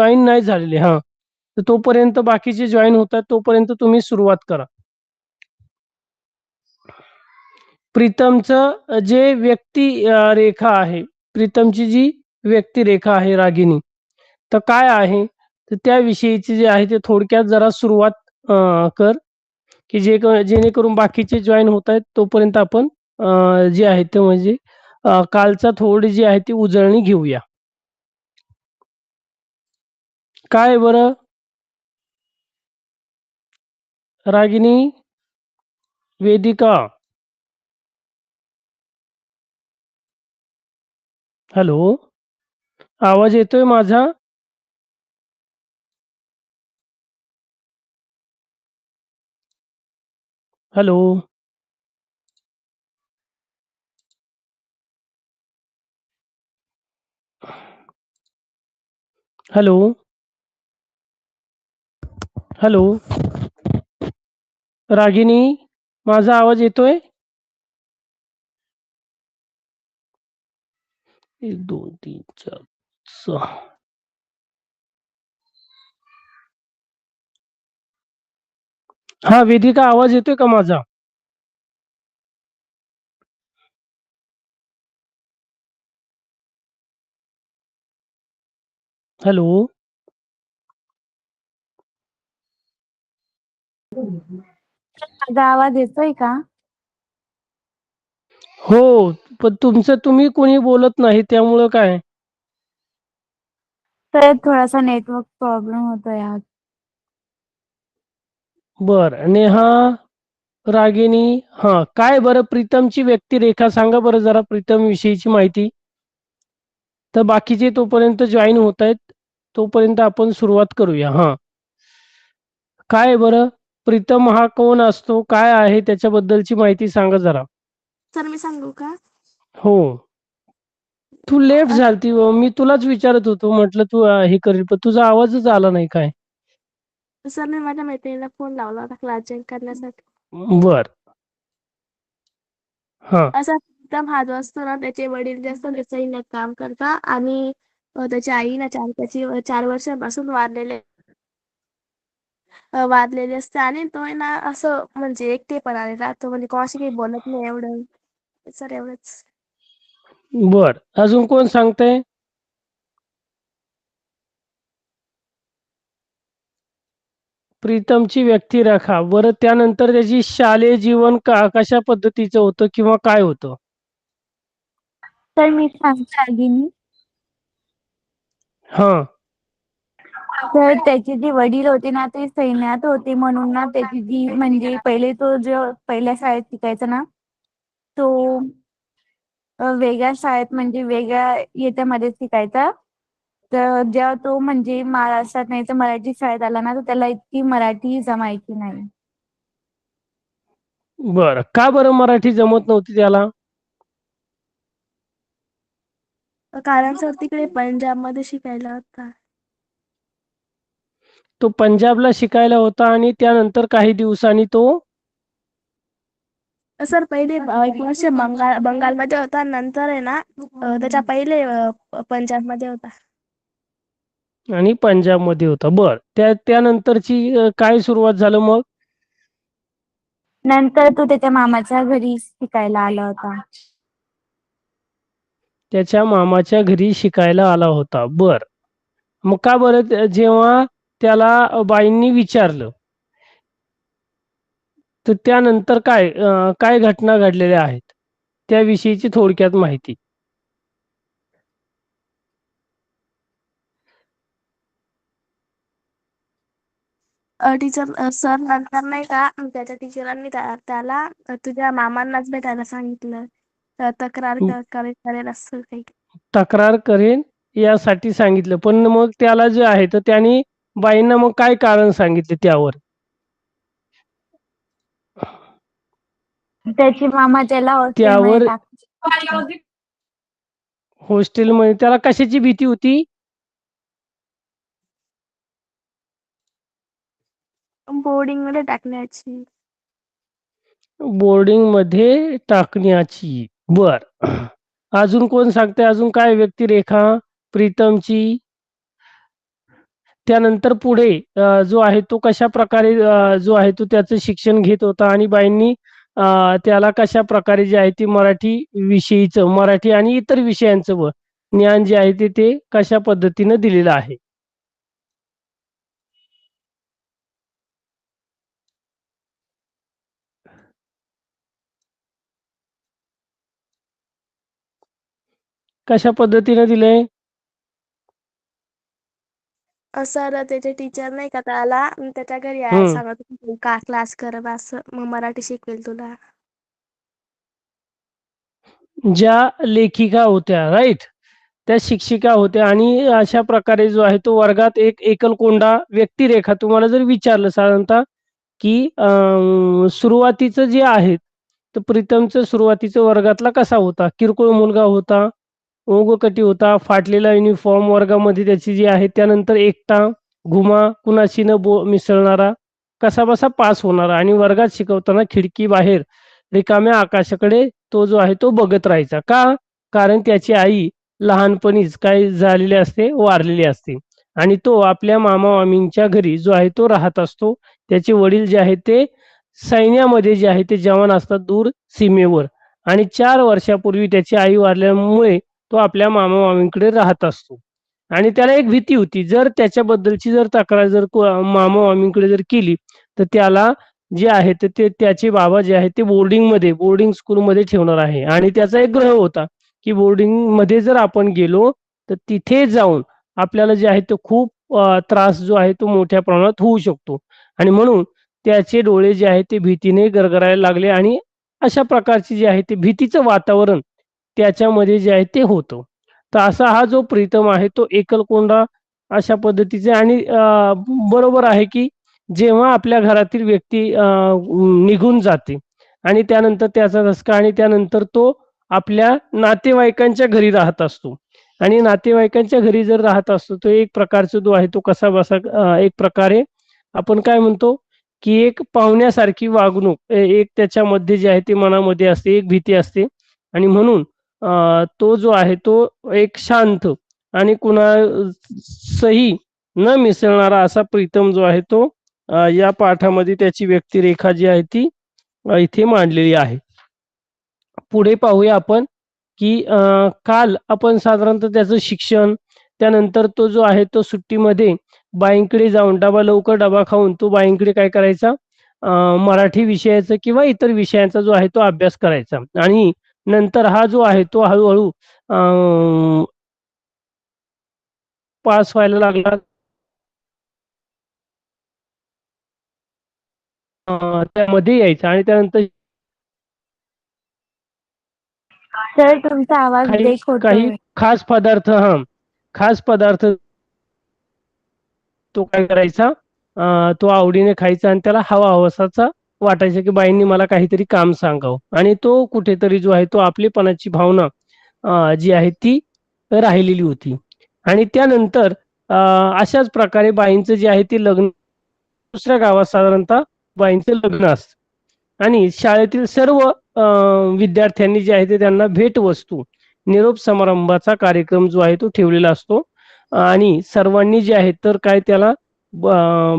Join नाही झालेले तर तोपर्यंत बाकीचे जॉइन होतात तोपर्यंत तुम्ही सुरुवात करा. प्रीतमचं जे व्यक्ती रेखा आहे, प्रीतमची जी व्यक्तिरेखा आहे रागिनी, तर काय आहे तर त्याविषयीचे जे आहे ते थोडक्यात जरा सुरुवात कर, की जेणेकरून बाकीचे जॉईन होत आहेत तोपर्यंत आपण जे आहे ते म्हणजे कालचा थोडी जी आहे ती उजळणी घेऊया. काय बरं रागिनी, वेदिका, हॅलो, आवाज येतोय माझा? हॅलो, हॅलो, हॅलो, रागिनी, माझा आवाज येतोय? 1 2 3 4 6. हा वेदिका, आवाज येतोय का माझा? हॅलो, माझा आवाज येतोय का? हो, पण तुमचं तुम्ही कोणी बोलत नाही त्यामुळं काय? तर थोडासा नेटवर्क प्रॉब्लेम होतोय आज. बर, नेहा, रागिनी, काय बरं प्रीतमची व्यक्तिरेखा सांगा बरं जरा, प्रीतम विषयीची माहिती. तर बाकीचे तोपर्यंत जॉईन होत आहेत तोपर्यंत आपण सुरुवात करूया. काय बरं प्रीतम हा कोण असतो, काय आहे त्याच्याबद्दलची माहिती सांगा जरा. सर मी सांगू का? हो, तू लेट झालती मी तुलाच विचारत होतो, म्हटलं तू हे करील पण तुझा आवाजच आला नाही काय. सर मी माझ्या मैत्रिणीला फोन लावला होता क्लास जॉईन करण्यासाठी. बर, असा प्रीतम हा जो असतो ना त्याचे वडील जे असतात ते सैन्यात काम करतात आणि त्याची आई ना त्याची 4 वर्षांपासून वारलेले असते आणि तो आहे ना असं म्हणजे एकटेपणाने राहतो, म्हणजे कोणाशी काही बोलत नाही एवढं. सर एवढंच. बर, अजून कोण सांगतंय? प्रीतमची व्यक्तिरेखा, बरं त्यानंतर त्याची शालेय जीवन कशा पद्धतीचं होतं किंवा काय होतं? तर मी सांगते रागिनी. हा, तर त्याचे जे वडील होते ना ते सैन्यात होते, म्हणून ना त्याची जी म्हणजे पहिले तो जो पहिल्या शाळेत शिकायचा ना तो वेगळ्या शाळेत म्हणजे वेगळ्या याच्यामध्ये शिकायचा. तर जेव्हा तो म्हणजे महाराष्ट्रात नाही तर मराठी शाळेत आला ना तर त्याला इतकी मराठी जमायची नाही. बरं, का बरं मराठी जमत नव्हती त्याला? कारण सर तिकडे पंजाबमध्ये शिकायला होता. तो पंजाबला शिकायला होता आणि त्यानंतर काही दिवसांनी तो सर पहिले 1 वर्ष बंगालमध्ये होता, नंतर आहे ना त्याच्या पहिले पंजाबमध्ये होता. आणि पंजाबमध्ये होता. बर, त्यानंतरची काय सुरुवात झालं मग? नंतर तो त्याच्या मामाच्या घरी शिकायला आला होता. त्याच्या मामाच्या घरी शिकायला आला होता. बर, मग का बरं जेव्हा त्याला बाईंनी विचारलं तर त्यानंतर काय घटना घडलेल्या आहेत त्याविषयीची थोडक्यात माहिती. टीचर सर नंतर नाही का त्याच्या टीचरांनी त्याला तुझ्या मामांनाच भेटायला सांगितलं. तक्रार करेल असं काही. तक्रार करेन यासाठी सांगितलं, पण मग त्याला जे आहे तर त्यांनी बाईंना मग काय कारण सांगितले त्यावर? त्याची मामा त्याला हॉस्टेलमध्ये त्यावर टाकले. हॉस्टेलमध्ये त्याला कशाची भीती होती? बोर्डिंग मध्ये टाकण्याची. बोर्डिंग मध्ये टाकण्याची. बर, अजून कोण सांगते? अजून काय व्यक्तिरेखा प्रीतमची? त्यानंतर पुढे जो आहे तो कशा प्रकारे जो आहे तो त्याचं शिक्षण घेत होता आणि बाईंनी त्याला कशा प्रकारे जे आहे ते मराठी विषयीचं मराठी आणि इतर विषयांचं ज्ञान जे आहे ते कशा पद्धतीनं दिलेलं आहे. कशा पद्धतीने दिलंय? सर त्याचे टीचर नाही का त्याला त्याच्या घरी आहे हम्म. सांगत होते, "तू का क्लास कर असं मग मराठी शिकवेल तुला." ज्या लेखिका होत्या राईट, त्या शिक्षिका होत्या आणि अशा प्रकारे जो आहे तो वर्गात एक एकलकोंडा व्यक्तिरेखा तुम्हाला जर विचारलं साधारणतः की सुरुवातीचं जे आहे तर प्रीतमचं सुरुवातीचं वर्गातला कसा होता? किरकोळ मुलगा होता, ओगकटी होता, फाटलेला युनिफॉर्म, वर्गामध्ये त्याची जी आहे त्यानंतर एकटा, घुमा, कुणाशी न मिसळणारा, कसाबसा पास होणारा आणि वर्गात शिकवताना खिडकी बाहेर रिकाम्या आकाशाकडे तो जो आहे तो बघत राहायचा. का? कारण त्याची आई लहानपणीच काय झालेली असते, वारलेली असते आणि तो आपल्या मामा-मामींच्या घरी जो आहे तो राहत असतो. त्याचे वडील जे आहेत ते सैन्यामध्ये जे आहे ते जवान असतात दूर सीमेवर आणि 4 वर्षापूर्वी त्याची आई वारल्यामुळे तो आपल्या मामा-मामींकडे राहत असतो आणि त्याला एक भीती होती. जर त्याच्याबद्दलची जर तक्रार जर मामा-मामींकडे जर केली, तर त्याला जे आहे तर ते त्याचे बाबा जे आहेत ते बोर्डिंग स्कूलमध्ये ठेवणार आहे आणि त्याचा एक ग्रह होता, की बोर्डिंगमध्ये जर आपण गेलो, तर तिथे जाऊन आपल्याला जे आहे तो खूप त्रास जो आहे तो मोठ्या प्रमाणात होऊ शकतो आणि म्हणून त्याचे डोळे जे आहेत ते भीतीने गरगरायला लागले आणि अशा प्रकारची जी आहे ते भीतीचं वातावरण त्याच्यामध्ये जे आहे ते होतं. तर असा हा जो प्रीतम आहे तो एकलकोंडा अशा पद्धतीचे आणि बरोबर आहे, की जेव्हा आपल्या घरातील व्यक्ती निघून जाते आणि त्यानंतर त्याचा धसका आणि त्यानंतर तो आपल्या नातेवाईकांच्या घरी राहत असतो आणि नातेवाईकांच्या घरी जर राहत असतो, तो एक प्रकारचा जो आहे तो कसाबसा एक प्रकारे आपण काय म्हणतो, की एक पाहुण्यासारखी वागणूक एक त्याच्यामध्ये जे आहे ते मनामध्ये असते, एक भीती असते आणि म्हणून तो जो आहे तो एक शांत आणि सही न मिसळणारा असा प्रीतम जो आहे तो या पाठामध्ये त्याची व्यक्तिरेखा जी आहे ती इथे मांडलेली आहे. पुढे पाहूया आपण, की काल आपण साधारणतः त्याचं शिक्षण, त्यानंतर तो जो आहे तो सुट्टीमध्ये बाईंकडे जाऊन डबा खाऊन तो बाईंकडे काय करायचा मराठी विषयाचा किंवा इतर विषयांचा जो आहे तो अभ्यास करायचा आणि नंतर हा जो आहे तो हळू पास व्हायला लागला. त्यामध्ये यायचा आणि त्यानंतर सर तुमचा आवाज काही ब्रेक काही होतोय. खास पदार्थ खास पदार्थ तो काय करायचा तो आवडीने खायचा आणि त्याला हवाहवासाचा वाटायचा, की बाईंनी मला काहीतरी काम सांगावं आणि तो कुठेतरी जो आहे तो आपलेपणाची भावना जी आहे ती राहिलेली होती आणि त्यानंतर अशाच प्रकारे बाईंचं जे आहे ते लग्न दुसऱ्या गावात साधारणतः बाईंचं लग्न असतं आणि शाळेतील सर्व विद्यार्थ्यांनी जे आहे ते त्यांना भेटवस्तू निरोप समारंभाचा कार्यक्रम जो आहे तो ठेवलेला असतो आणि सर्वांनी जे आहे तर काय त्याला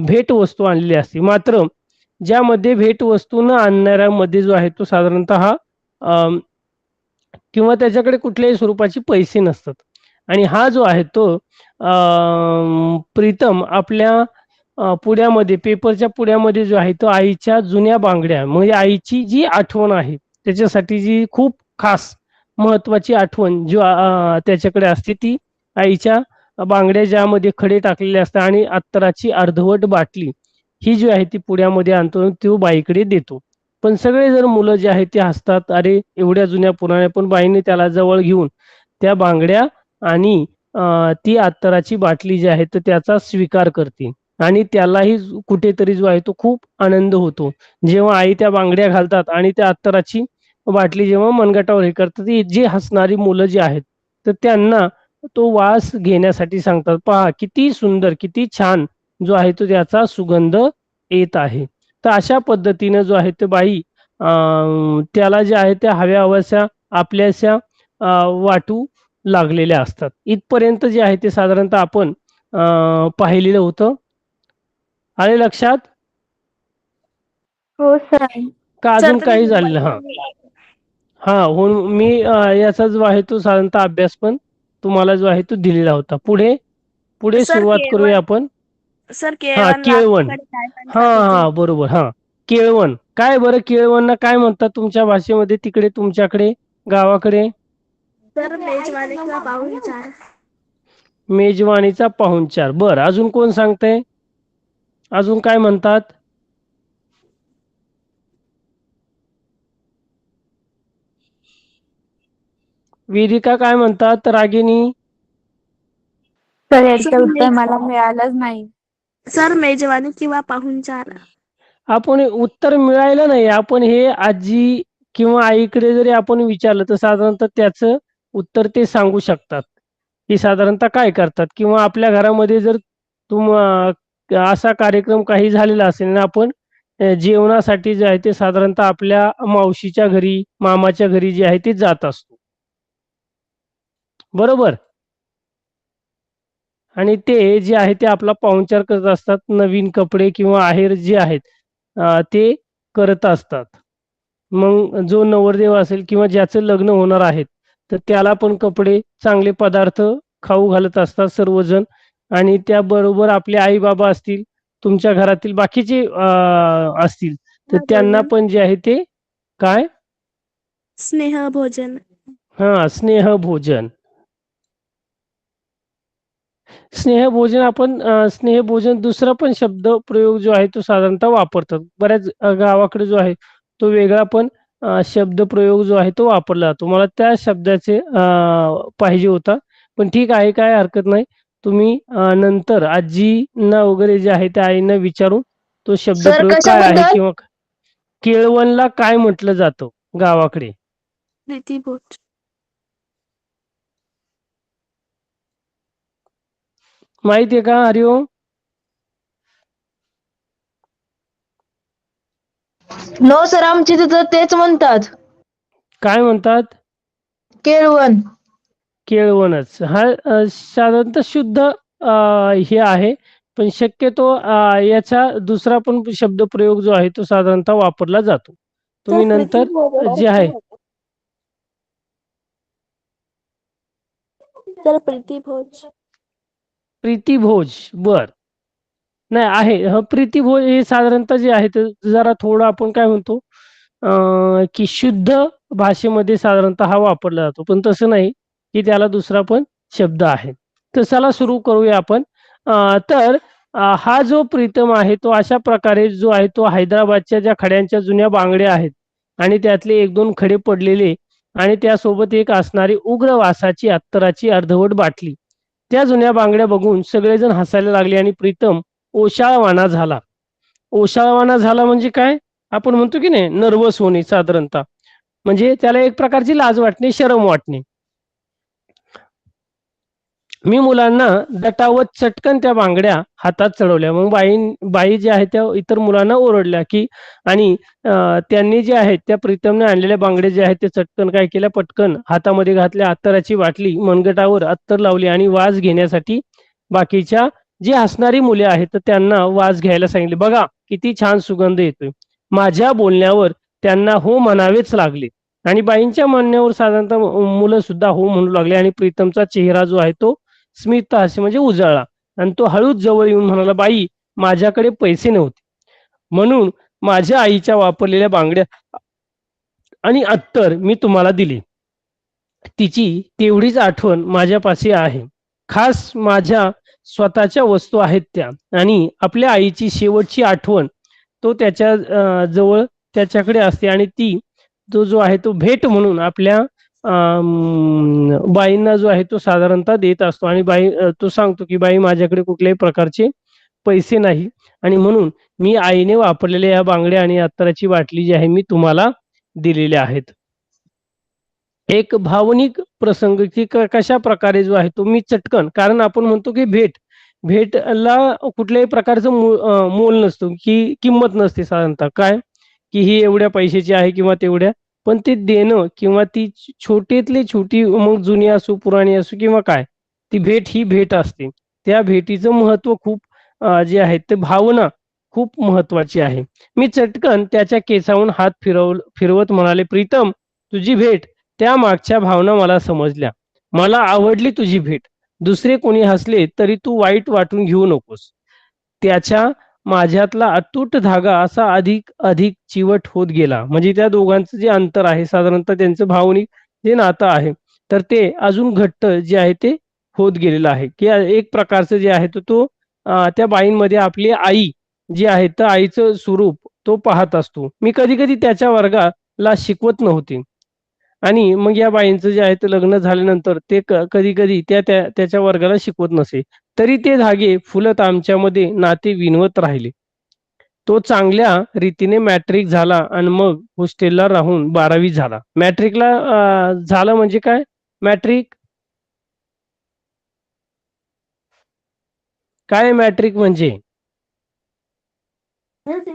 भेटवस्तू आणलेली असते. मात्र ज्यामध्ये भेटवस्तू न आणणाऱ्यामध्ये जो आहे तो साधारणतः किंवा त्याच्याकडे कुठल्याही स्वरूपाचे पैसे नसतात आणि हा जो आहे तो प्रीतम आपल्या पुड्यामध्ये पेपरच्या पुड्यामध्ये जो आहे तो आईच्या जुन्या बांगड्या म्हणजे आईची जी आठवण आहे त्याच्यासाठी जी खूप खास महत्वाची आठवण जो त्याच्याकडे असते ती आईच्या बांगड्या ज्यामध्ये खडे टाकलेले असतात आणि अत्तराची अर्धवट बाटली ही जी आहे ती पुड्यामध्ये आणतो तो बाईकडे देतो. पण सगळे जर मुलं जे आहेत ते हसतात, अरे एवढ्या जुन्या पुराण्या, पण बाईने त्याला जवळ घेऊन त्या बांगड्या आणि ती अत्तराची बाटली जी आहे तर त्याचा स्वीकार करते आणि त्यालाही कुठेतरी जो आहे तो खूप आनंद होतो. जेव्हा आई त्या बांगड्या घालतात आणि त्या अत्तराची बाटली जेव्हा मनगटावर हे करतात, जी हसणारी मुलं जी आहेत तर त्यांना तो वास घेण्यासाठी सांगतात. पहा किती सुंदर, किती छान जो आहे तो त्याचा सुगंध येत आहे. तर अशा पद्धतीने जो आहे ते बाई त्याला जे आहे त्या हव्या-हव्याशा आपल्याशा वाटू लागलेल्या असतात. इथपर्यंत जे आहे ते साधारणतः आपण पाहिलेलं होतं. आले लक्षात हो सर. का सर अजून तुम्ही काही झालेलं? मोबाईल हा हा हो, मी याचा जो आहे तो साधारणतः अभ्यास पण तुम्हाला जो आहे तो दिलेला होता. पुढे पुढे सर सुरुवात करूया केळवण आपण. सर हा, केळवणला केळवण. आमच्याकडे काय हा म्हणतात हा, तिथे? बरोबर. हा, केळवण. काय बरं, केळवणला काय म्हणतात तुमच्या भाषेमध्ये, तिकडे तुमच्याकडे गावाकडे? सर मेजवानी किंवा पाहुणचार. मेजवानीचा पाहुणचार. बरं, अजून कोण सांगतंय? अजून काय म्हणतात? वेदिका काय म्हणतात? रागिनी? सर याचं सर उत्तर मला मिळालंच नाही. सर मेजवानी किंवा पाहुणचार. आपण उत्तर मिळायला नाही, आपण हे आजी किंवा आईकडे जरी आपण विचारलं तर साधारणतः त्याचं उत्तर ते सांगू शकतात की साधारणतः काय करतात. किंवा आपल्या घरामध्ये जर असा कार्यक्रम काही झालेला असेल ना, आपण जेवणासाठी जे आहे ते साधारणतः आपल्या मावशीच्या घरी, मामाच्या घरी जे आहे ते जात असतो, बरोबर. आणि ते जे आहे ते आपला पाहुणचार करत असतात. नवीन कपडे किंवा आहेर जे आहेत ते करत असतात. मग जो नवरदेव असेल किंवा ज्याचं लग्न होणार आहे तर त्याला पण कपडे, चांगले पदार्थ खाऊ घालत असतात सर्वजण. आणि त्याबरोबर आपले आई बाबा असतील, तुमच्या घरातील बाकीचे असतील, तर त्यांना भोजन. पण जे आहे ते काय? स्नेह भोजन. हा, स्नेहभोजन. स्नेहभोजन, आपण स्नेहभोजन दुसरा पण शब्द प्रयोग जो आहे तो साधारणतः वापरतात. बऱ्याच गावाकडे जो आहे तो वेगळा पण शब्द प्रयोग जो आहे तो वापरला जातो. मला त्या शब्दाचे पाहिजे होता, पण ठीक आहे, काय हरकत नाही. तुम्ही नंतर आजींना वगैरे जे आहे त्या आईंना विचारून तो सर शब्दप्रयोग काय आहे कशाबद्दल? किंवा केळवणला काय म्हटलं जातं गावाकडे, प्रीतिभोज. माहिती आहे का? हरिओम. नो सर, आमच्या तिथं तेच म्हणतात, काय म्हणतात? केळवण. केळवणच. हा साधारणतः शुद्ध हे आहे, पण शक्यतो याचा दुसरा पण शब्द प्रयोग जो आहे तो साधारणतः वापरला जातो. सर तुम्ही नंतर प्रीतिभोज. जे आहे सर प्रीतिभोज. प्रीतिभोज. बर, नाही आहे. प्रीतिभोज हे साधारणतः जे आहे ते जरा थोडं आपण काय म्हणतो की शुद्ध भाषेमध्ये साधारणतः हा वापरला जातो, पण तसं नाही की त्याला दुसरा पण शब्द आहे. तर चला सुरू करूया आपण. तर हा जो प्रीतम आहे तो अशा प्रकारे जो आहे तो हैदराबादच्या ज्या खड्यांच्या जुन्या बांगड्या आहेत आणि त्यातले एक दोन खडे पडलेले आणि त्यासोबत एक असणारी उग्र वासाची अत्तराची अर्धवट बाटली, त्या जुन्या बांगड्या बघून सगळेजण हसायला लागले आणि प्रीतम ओशाळवाणा झाला. ओशाळवाणा झाला म्हणजे काय? आपण म्हणतो की नाही, नर्वस होणे साधारणतः, म्हणजे त्याला एक प्रकारची लाज वाटणे, शरम वाटणे. मी मुलांना दटावत चटकन त्या बांगड्या हातात चढवल्या. मग बाई ज्या आहेत त्या इतर मुलांना ओरडल्या की, आणि त्यांनी जे आहेत त्या प्रीतमने आणलेल्या बांगड्या जे आहेत ते चटकन काय केल्या, पटकन हातामध्ये घातल्या. अत्तराची बाटली मनगटावर अत्तर लावली आणि वास घेण्यासाठी बाकीच्या जी हसणारी मुले आहेत तर त्यांना वास घ्यायला सांगितले. बघा किती छान सुगंध येतोय. माझ्या बोलण्यावर त्यांना हो म्हणावेच लागले आणि बाईंच्या म्हणण्यावर साधारणतः मुलं सुद्धा हो म्हणू लागले. आणि प्रीतमचा चेहरा जो आहे तो स्मित हास्य म्हणजे उजळला आणि तो हळूच जवळ येऊन म्हणाला, बाई, माझ्याकडे पैसे नव्हते म्हणून माझ्या आईच्या वापरलेल्या बांगड्या आणि अत्तर मी तुम्हाला दिली. तिची तेवढीच आठवण माझ्यापाशी आहे. खास माझ्या स्वतःच्या वस्तू आहेत त्या, आणि आपल्या आईची शेवटची आठवण तो त्याच्या जवळ त्याच्याकडे असते आणि ती तो जो आहे तो भेट म्हणून आपल्या बाईंना जो आहे तो साधारणतः देत असतो. आणि बाई तो सांगतो की, बाई, माझ्याकडे कुठल्याही प्रकारचे पैसे नाही आणि म्हणून मी आईने वापरलेल्या या बांगड्या आणि अत्तराची बाटली जी आहे मी तुम्हाला दिलेल्या आहेत. एक भावनिक प्रसंग की कशा प्रकारे जो आहे तो मी चटकन, कारण आपण म्हणतो की भेटला कुठल्याही प्रकारचं मोल नसतो, की किंमत नसते साधारणतः, काय की ही एवढ्या पैशाची आहे किंवा तेवढ्या, पण ते देणं किंवा ती छोटीतली छोटी, मग जुनी असो पुराणी असो किंवा काय, ती भेट ही भेट असते. त्या भेटीचं महत्व खूप जे आहे ते भावना खूप महत्वाची आहे. मी चटकन त्याच्या केसावरून हात फिरवत म्हणाले, प्रीतम, तुझी भेट, त्या मागच्या भावना मला समजल्या. मला आवडली तुझी भेट. दुसरे कोणी हसले तरी तू वाईट वाटून घेऊ नकोस. त्याच्या माझ्यातला अतूट धागा असा अधिक अधिक चिवट होत गेला. म्हणजे त्या दोघांचं जे अंतर आहे, साधारणतः त्यांचं भावनिक जे नातं आहे, तर ते अजून घट्ट जे आहे ते होत गेलेलं आहे. की एक प्रकारचं जे आहे तो त्या बाईंमध्ये आपली आई जी आहे, तर आईचं स्वरूप तो पाहत असतो. मी कधी कधी त्याच्या वर्गाला शिकवत नव्हते आणि मग या बाईंचं जे आहे ते लग्न झाल्यानंतर ते कधी कधी त्याच्या वर्गाला शिकवत नसे. तरी ते धागे फुलत आमच्यामध्ये नाते विणवत राहिले. तो चांगल्या रीतीने मॅट्रिक झाला आणि मग हॉस्टेलला राहून 12वी झाला. मॅट्रिकला झालं म्हणजे काय? मॅट्रिक काय? मॅट्रिक म्हणजे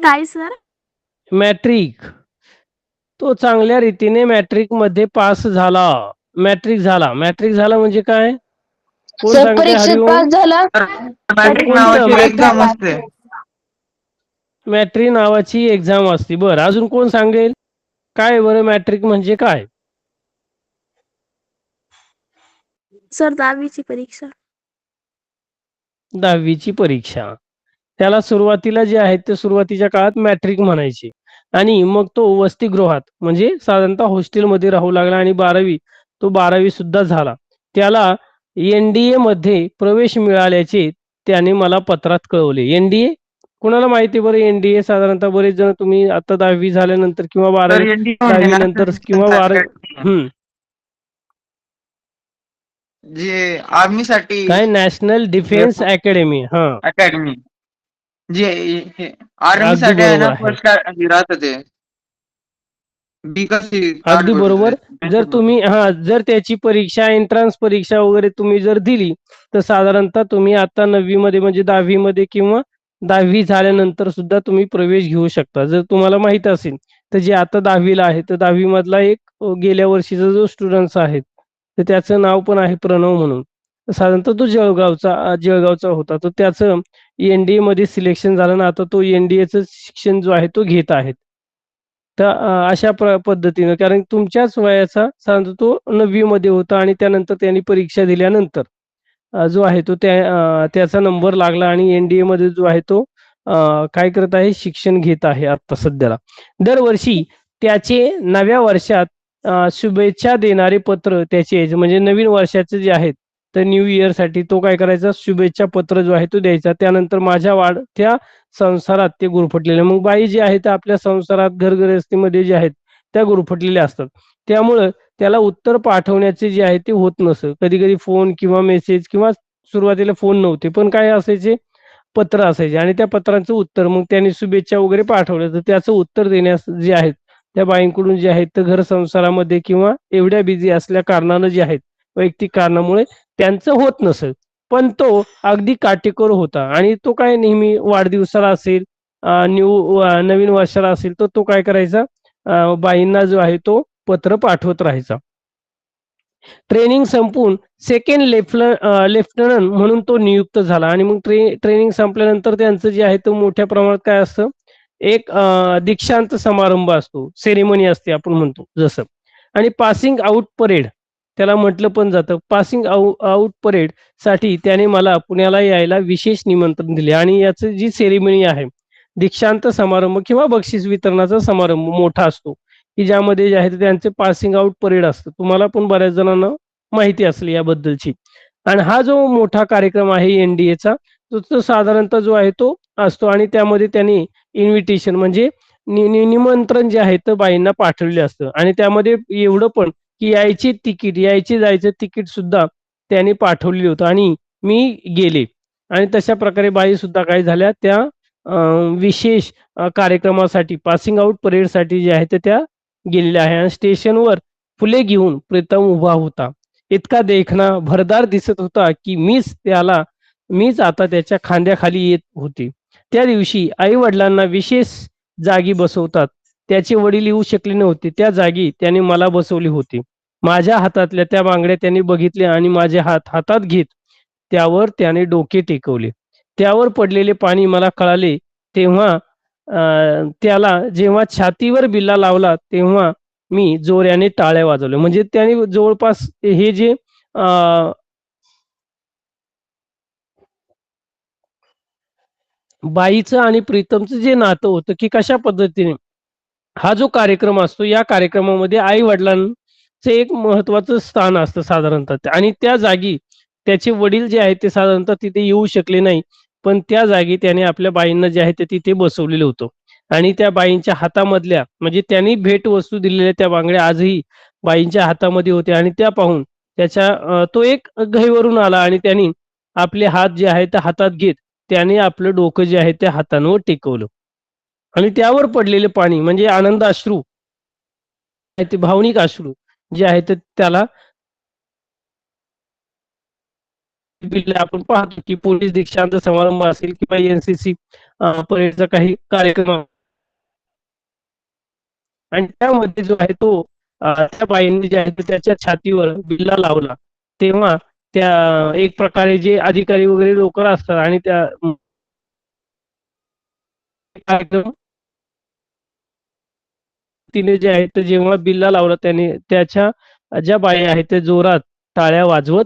काय सर? मॅट्रिक. तो चांगल्या रीतीने मॅट्रिक मध्ये पास झाला. मॅट्रिक झाला. मॅट्रिक झाला म्हणजे काय? कोण सर सांगते? परीक्षेत हरिओम. पास झाला. मॅट्रिक कोणतं? नावाची मॅट्रिक एक्झाम असते. मॅट्रिक नावाची एक्झाम असते. बरं, अजून कोण सांगेल? काय बरं मॅट्रिक म्हणजे काय? सर 10वीची परीक्षा. 10वीची परीक्षा. त्याला सुरुवातीला जे आहे ते सुरुवातीच्या काळात मॅट्रिक म्हणायचे आणि मग तो वसतिगृहात म्हणजे साधारणतः हॉस्टेलमध्ये राहू लागला आणि 12वी सुद्धा झाला. त्याला एनडीए मध्ये प्रवेश मिळाल्याचे त्याने मला पत्रात कळवले. एनडीए कुणाला माहिती बरं? एनडीए साधारणतः बरेच जण तुम्ही आता 10वी झाल्यानंतर किंवा तर 10वी नंतर किंवा 12वी जे आर्मी साठी काय? National defence academy. हा, अकॅडमी, जे आर्मी अगदी साठी आहे ना, बरोबर आहे. फर्स्ट राहत ते बी कशी अगदी बरोबर. जर त्याची परीक्षा, एंट्रन्स परीक्षा वगैरे तुम्ही जर दिली तर साधारणतः तुम्ही आता 9वी मध्ये म्हणजे 10वी मध्ये किंवा 10वी झाल्यानंतर सुद्धा तुम्ही प्रवेश घेऊ शकता. जर तुम्हाला माहित असेल तर जे आता 10वीला आहे तर 10वी मधला एक गेल्या वर्षीचा जो स्टुडंट्स आहेत तर त्याचं नाव पण आहे प्रणव म्हणून. साधारणतः तो जळगावचा होता. तर त्याचं एनडीए मध्ये सिलेक्शन झालं ना, आता तो एनडीएचं शिक्षण जो आहे तो घेत आहेत. तर अशा पद्धतीनं, कारण तुमच्याच वयाचा साधारणतः तो 9वी मध्ये होता आणि त्यानंतर त्यांनी परीक्षा दिल्यानंतर जो आहे तो त्याचा नंबर लागला आणि एनडीए मध्ये जो आहे तो काय करत आहे? शिक्षण घेत आहे आता सध्याला. दरवर्षी त्याचे नव्या वर्षात शुभेच्छा देणारे पत्र त्याचे म्हणजे नवीन वर्षाचे जे आहेत तर न्यू इयर साठी तो काय करायचा? शुभेच्छा पत्र जो आहे तो द्यायचा. त्यानंतर माझ्या वाढत्या संसारात ते गुरफटलेले. मग बाई जे आहेत आपल्या संसारात घरगृहस्थीमध्ये जे आहेत त्या गुरफटलेल्या असतात. त्यामुळं त्याला उत्तर पाठवण्याचे जे आहे ते होत नसतं. कधी कधी फोन किंवा मेसेज किंवा सुरुवातीला फोन नव्हते पण काय असायचे? पत्र असायचे आणि त्या पत्रांचं उत्तर मग त्याने शुभेच्छा वगैरे पाठवल्या तर त्याचं उत्तर देण्यास जे आहेत त्या बाईंकडून जे आहेत तर घर संसारामध्ये किंवा एवढ्या बिझी असल्या कारणानं जे आहेत वैयक्तिक कारणामुळे त्यांचं होत नसेल. पण तो अगदी काटेकोर होता आणि तो काय नेहमी वाढदिवसाला असेल नवीन वर्षाला असेल तर तो काय करायचा? बाईंना जो आहे तो पत्र पाठवत राहायचा. ट्रेनिंग संपून सेकंड लेफ्टनंट म्हणून तो नियुक्त झाला आणि मग ट्रेनिंग संपल्यानंतर त्यांचं जे आहे तो मोठ्या प्रमाणात काय असतं? एक दीक्षांत समारंभ असतो, सेरेमनी असते आपण म्हणतो जसं. आणि पासिंग आउट परेड त्याला म्हटलं पण जातं. पासिंग आउट परेड साठी त्याने मला पुण्याला यायला विशेष निमंत्रण दिले आणि याची जी सेरेमनी आहे दीक्षांत समारंभ किंवा बक्षीस वितरणाचा समारंभ मोठा असतो की ज्यामध्ये जे आहे ते त्यांचे पासिंग आउट परेड असतं. तुम्हाला पण बऱ्याच जणांना माहिती असेल याबद्दलची. आणि हा जो मोठा कार्यक्रम आहे एनडीएचा तो साधारणतः जो आहे तो असतो आणि त्यामध्ये त्यांनी इन्व्हिटेशन म्हणजे निमंत्रण जे आहे तर बाईंना पाठवले असतं आणि त्यामध्ये एवढं पण की यायचे जायचं तिकीट सुद्धा त्यांनी पाठवलेलं होतं आणि मी गेले आणि तशा प्रकारे बाई सुद्धा काय झाल्या त्या विशेष कार्यक्रमासाठी पासिंग आउट परेडसाठी जे आहे ते त्या गेलेल्या आहे. आणि स्टेशनवर फुले घेऊन प्रीतम उभा होता. इतका देखणा भरदार दिसत होता की मीच आता त्याच्या खांद्याखाली येत होते. त्या दिवशी आई वडिलांना विशेष जागी बसवतात. त्याचे वडील येऊ शकले नव्हते. त्या जागी त्याने मला बसवले होते. माझ्या हातातल्या त्या बांगड्या त्यांनी बघितल्या आणि माझे हातात घेत त्यावर त्याने डोके टेकवले. त्यावर पडलेले पाणी मला कळाले तेव्हा त्याला जेव्हा छातीवर बिल्ला लावला तेव्हा मी जोराने टाळ्या वाजवल्या. म्हणजे त्याने जवळपास हे जे बाईचं आणि प्रीतमचं जे नातं होतं की कशा पद्धतीने हा जो कार्यक्रम असतो या कार्यक्रमामध्ये आई वडिलांचं एक महत्वाचं स्थान असतं साधारणतः आणि त्या जागी त्याचे वडील जे आहेत ते साधारणतः तिथे येऊ शकले नाही. पण त्या जागी त्याने आपल्या बाईंना जे आहे ते तिथे बसवलेलं होतं आणि त्या बाईंच्या हातामधल्या म्हणजे त्यांनी भेटवस्तू दिलेल्या त्या बांगड्या आजही बाईंच्या हातामध्ये होत्या आणि त्या पाहून तो एक घाईवरून आला आणि त्यांनी आपले हात जे आहेत ते हातात घेत त्याने आपलं डोकं जे आहे त्या हातांवर टेकवलं आणि त्यावर पडलेले पाणी म्हणजे आनंद अश्रू ते भावनिक अश्रू जे आहेत त्याला आपण पाहतो की पोलीस दीक्षांत समारंभ असेल किंवा एनसीसी परेडचा काही कार्यक्रम आणि त्यामध्ये जो आहे तो त्या बाईंनी जे आहे त्याच्या छातीवर बिल्ला लावला तेव्हा त्या एक प्रकारे जे अधिकारी वगैरे लोक असतात आणि त्या कार्यक्रम तिने जे आहे ते जेव्हा बिल्ला लावला त्याने त्याच्या ज्या बाई आहेत त्या जोरात टाळ्या वाजवत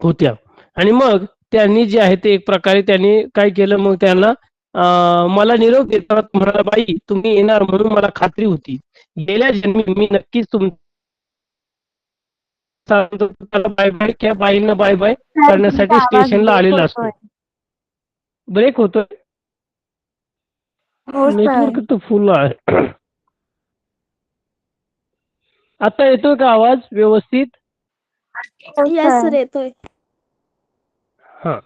होत्या आणि मग त्यांनी जे आहे ते एक प्रकारे त्यांनी काय केलं मग त्यांना मला निरोप देताना म्हणाला बाई तुम्ही येणार म्हणून मला खात्री होती. गेल्या जन्मी मी नक्कीच बाय बाय किंवा बाईंना बाय बाय करण्यासाठी स्टेशनला आलेला असतो. ब्रेक होतोय. हो सर. नेटवर्क तर फुल आहे. आता येतोय का आवाज व्यवस्थित? येस सर येतोय. हा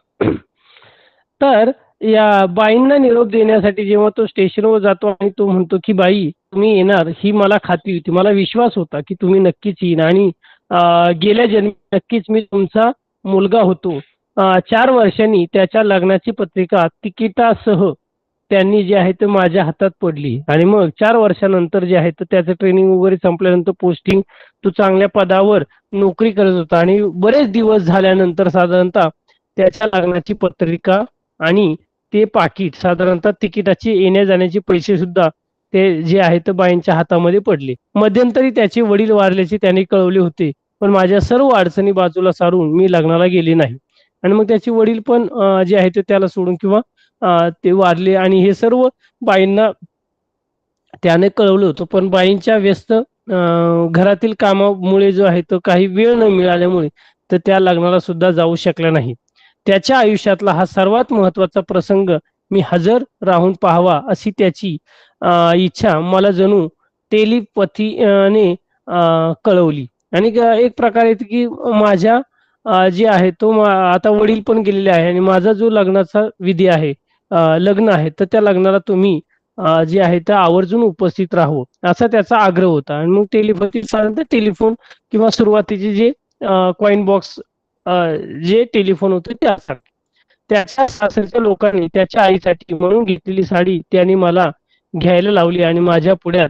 तर या बाईंना निरोप देण्यासाठी जेव्हा तो स्टेशनवर जातो आणि तो म्हणतो की बाई तुम्ही येणार ही मला खात्री होती, मला विश्वास होता की तुम्ही नक्कीच येईन आणि गेल्या जन्मी नक्कीच मी तुमचा मुलगा होतो. 4 वर्षांनी त्याच्या लग्नाची पत्रिका तिकिटासह त्यांनी जे आहे ते माझ्या हातात पडली आणि मग 4 वर्षानंतर जे आहे तर त्याचं ट्रेनिंग वगैरे संपल्यानंतर पोस्टिंग तो चांगल्या पदावर नोकरी करत होता आणि बरेच दिवस झाल्यानंतर साधारणतः त्याच्या लग्नाची पत्रिका आणि ते पाकिट साधारणतः तिकिटाची येण्या जाण्याचे पैसे सुद्धा ते जे आहे ते बाईंच्या हातामध्ये पडले. मध्यंतरी त्याचे वडील वारल्याचे त्याने कळवले होते पण माझ्या सर्व अडचणी बाजूला सारून मी लग्नाला गेले नाही आणि मग त्याचे वडील पण जे आहे ते त्याला सोडून किंवा ते वारले आणि हे सर्व बाईंना त्याने कळवलं होतं पण बाईंच्या व्यस्त घरातील कामामुळे जो आहे तो काही वेळ न मिळाल्यामुळे तर त्या लग्नाला सुद्धा जाऊ शकला नाही. त्याच्या आयुष्यातला हा सर्वात महत्वाचा प्रसंग मी हजर राहून पाहावा अशी त्याची इच्छा मला जणू टेलिपथीने कळवली आणि एक प्रकारे की माझ्या जे आहे तो आता वडील पण गेलेले आहे आणि माझा जो लग्नाचा विधी आहे लग्न आहे तर त्या लग्नाला तुम्ही जे आहे ते आवर्जून उपस्थित राहू असा त्याचा आग्रह होता आणि मग टेलिपथी साधारणतः टेलिफोन किंवा सुरुवातीचे जे कॉइन बॉक्स जे टेलिफोन होते त्यासाठी त्याच्या सासरच्या लोकांनी त्याच्या आईसाठी म्हणून घेतलेली साडी त्यांनी मला घ्यायला लावली आणि माझ्या पुढ्यात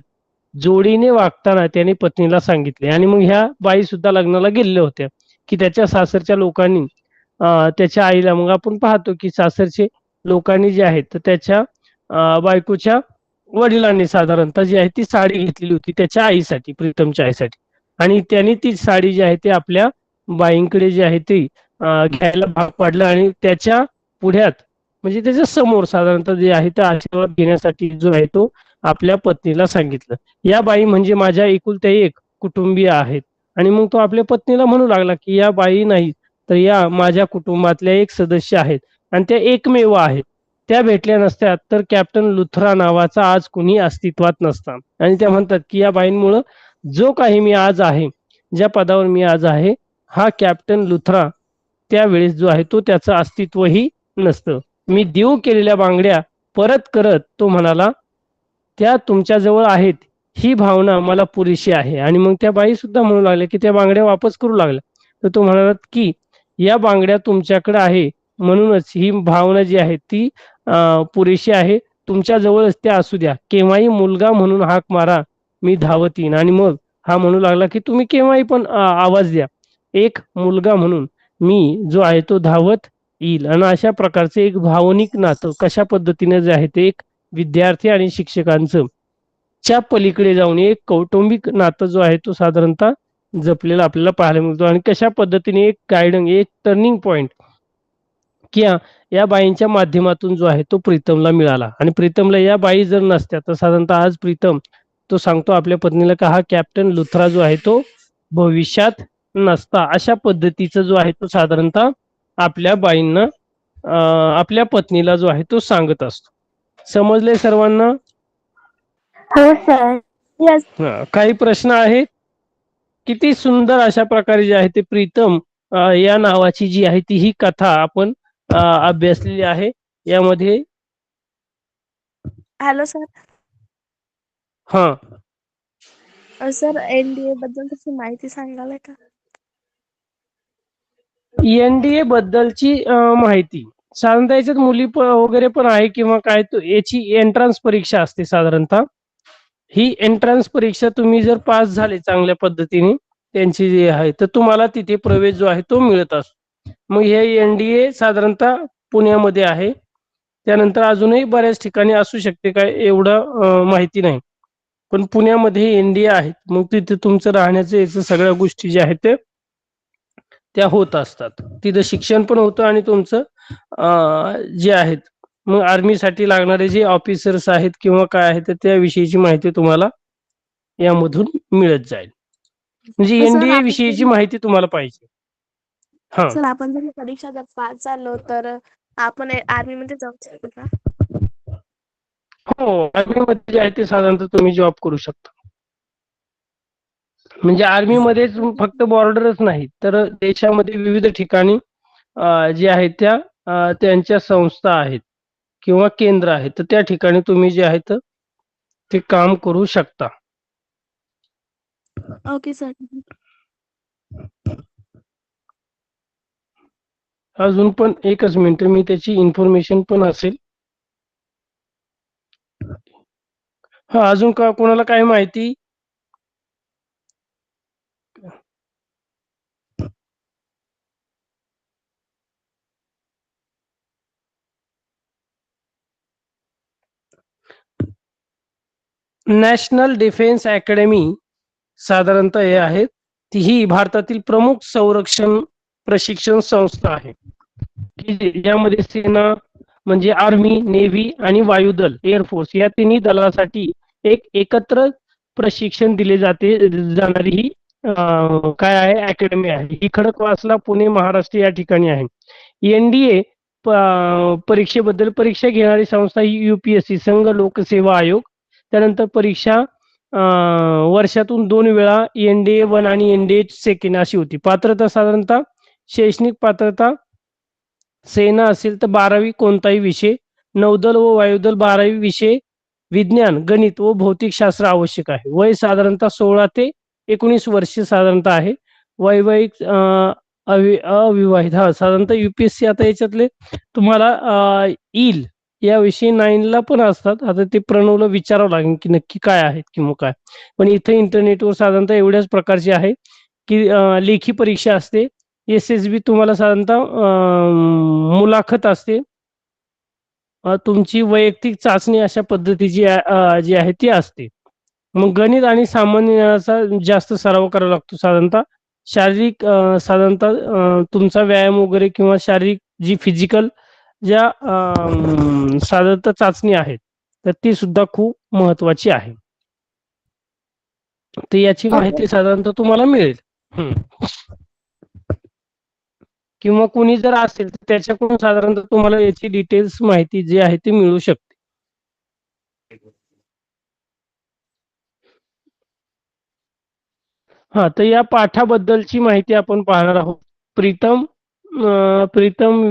जोडीने वागताना त्याने पत्नीला सांगितले आणि मग ह्या बाई सुद्धा लग्नाला गेलेल्या होत्या की त्याच्या सासरच्या लोकांनी त्याच्या आईला मग आपण पाहतो की सासरचे लोकांनी जे आहेत तर त्याच्या बायकोच्या वडिलांनी साधारणतः जी आहे ती साडी घेतलेली होती त्याच्या आईसाठी प्रीतमच्या आईसाठी आणि त्यांनी ती साडी जी आहे ती आपल्या बाईंकडे जी आहे ती घ्यायला भाग पाडलं आणि त्याच्या पुढ्यात म्हणजे त्याच्या समोर साधारणतः जे आहे ते आशीर्वाद घेण्यासाठी जो आहे तो आपल्या पत्नीला सांगितलं. या बाई म्हणजे माझ्या एकुलत्या एक कुटुंबीय आहेत आणि मग तो आपल्या पत्नीला म्हणू लागला की या बाई नाही तर या माझ्या कुटुंबातल्या एक सदस्य आहेत आणि त्या एकमेव आहेत. त्या भेटल्या नसत्यात तर कॅप्टन लुथरा नावाचा आज कुणी अस्तित्वात नसता आणि त्या म्हणतात की या बाईंमुळं जो काही मी आज आहे ज्या पदावर मी आज आहे हा कॅप्टन लुथरा त्यावेळेस जो आहे तो त्याचं अस्तित्वही नसतं. मी देऊ केलेल्या बांगड्या परत करत तो म्हणाला त्या तुमच्याजवळ आहेत ही भावना मला पुरेशी आहे आणि मग त्या बाई सुद्धा म्हणू लागल्या की त्या बांगड्या वापस करू लागल्या तर तो म्हणाला की या बांगड्या तुमच्याकडे आहे म्हणूनच ही भावना जी आहे ती पुरेशी आहे. तुमच्या जवळच त्या असू द्या केव्हाही मुलगा म्हणून हाक मारा मी धावत येईन आणि मग हा म्हणू लागला की तुम्ही केव्हाही पण आवाज द्या एक मुलगा म्हणून मी जो आहे तो धावत येईल. आणि अशा प्रकारचे एक भावनिक नातं कशा पद्धतीने जे आहे ते एक विद्यार्थी आणि शिक्षकांचं च्या पलीकडे जाऊन एक कौटुंबिक नातं जो आहे तो साधारणतः जपलेला आपल्याला पाहायला मिळतो. आणि कशा पद्धतीने एक गायडन एक टर्निंग पॉइंट की या बाईंच्या माध्यमातून जो आहे तो प्रीतमला मिळाला. आणि प्रीतमला या बाई जर नसत्या तर साधारणतः आज प्रीतम तो सांगतो आपल्या पत्नीला का हा कॅप्टन लुथरा जो आहे तो भविष्यात नसता. अशा पद्धतीचा जो आहे तो साधारणतः आपल्या बाईंना आपल्या पत्नीला जो आहे तो सांगत असतो. समजले सर्वांना? हो सर. येस. काही प्रश्न आहेत? किती सुंदर अशा प्रकारे जे आहे ते प्रीतम या नावाची जी आहे ती ही कथा आपण अभ्यासलेली आहे. यामध्ये हॅलो सर. सर एनडीए बद्दल थोडी माहिती सांगाल का? एनडीए बद्दलची माहिती साधारणतः याच्यात मुली वगैरे पण आहे किंवा काय तो याची एंट्रन्स परीक्षा असते साधारणतः. ही एंट्रन्स परीक्षा तुम्ही जर पास झाले चांगल्या पद्धतीने त्यांची जी आहे तर तुम्हाला तिथे प्रवेश जो आहे तो मिळत असतो. मग हे एनडीए साधारणतः पुण्यामध्ये आहे. त्यानंतर अजूनही बऱ्याच ठिकाणी असू शकते काय एवढं माहिती नाही. पण पुण्यामध्ये एनडीए आहे. मग तिथे तुमचं राहण्याचं याचं सगळ्या गोष्टी ज्या आहेत त्या होत असतात. तिथं शिक्षण पण होतं आणि तुमचं जे आहेत मग आर्मीसाठी लागणारे जे ऑफिसर्स आहेत किंवा काय आहेत त्याविषयीची माहिती तुम्हाला यामधून मिळत जाईल. म्हणजे सर एनडीए विषयीची माहिती तुम्हाला पाहिजे. सर आपण जर परीक्षा जर पास झालो तर आपण आर्मी मध्ये जाऊ शकतो का? हो, आर्मीमध्ये जे आहे ते साधारणतः तुम्ही जॉब करू शकता. म्हणजे आर्मीमध्येच फक्त बॉर्डरच नाही तर देशामध्ये विविध ठिकाणी जे आहेत त्या त्यांच्या संस्था आहेत किंवा केंद्र आहेत तर त्या ठिकाणी तुम्ही जे आहेत ते काम करू शकता. Okay sir. अजून पण एकच मिनिट मी त्याची इन्फॉर्मेशन पण असेल. अजून का कोणाला काय माहिती? नॅशनल डिफेन्स अकॅडमी साधारणतः हे आहेत ही भारतातील प्रमुख संरक्षण प्रशिक्षण संस्था आहे की ज्यामध्ये सेना म्हणजे आर्मी, नेव्ही आणि वायुदल एअरफोर्स या तिन्ही दलासाठी एक एकत्र प्रशिक्षण दिले जाणारी ही काय आहे अकॅडमी आहे. ही खडकवासला, पुणे, महाराष्ट्र या ठिकाणी आहे. एनडीए परीक्षेबद्दल परीक्षा घेणारी संस्था ही युपीएससी संघ लोकसेवा आयोग. त्यानंतर परीक्षा वर्षातून 2 वेळा एनडीए 1 आणि एनडीए 2 अशी होती. पात्रता साधारणतः शैक्षणिक पात्रता सेना असेल तर 12वी कोणताही विषय, नौदल व वायुदल 12वी विषय, विज्ञान, गणित व भौतिकशास्त्र आवश्यक आहे. वय साधारणतः 16 ते 19 वर्ष साधारणतः आहे. वैवाहिक अविवाहित साधारणतः युपीएससी आता याच्यातले तुम्हाला येईल याविषयी 9ला पण असतात. आता ते प्रणवला विचारावं लागेल की नक्की काय आहेत किंवा काय. पण इथे इंटरनेटवर साधारणतः एवढ्याच प्रकारची आहे की लेखी परीक्षा असते. एसएसबी तुम्हाला साधारणतः मुलाखत असते. तुमची वैयक्तिक चाचणी अशा पद्धतीची जी आहे ती असते. मग गणित आणि सामान्य ज्ञानाचा जास्त सराव करावा लागतो. साधारणतः शारीरिक साधारणतः तुमचा व्यायाम वगैरे किंवा शारीरिक जी फिजिकल ज्या साधारणतः चाचणी आहेत तर ती सुद्धा खूप महत्वाची आहे. तर याची माहिती साधारणतः तुम्हाला मिळेल. किंवा कुणी जर असेल तर त्याच्याकडून साधारणतः तुम्हाला याची डिटेल्स माहिती जी आहे ती मिळू शकते. तर या पाठाबद्दलची माहिती आपण पाहणार आहोत. प्रीतम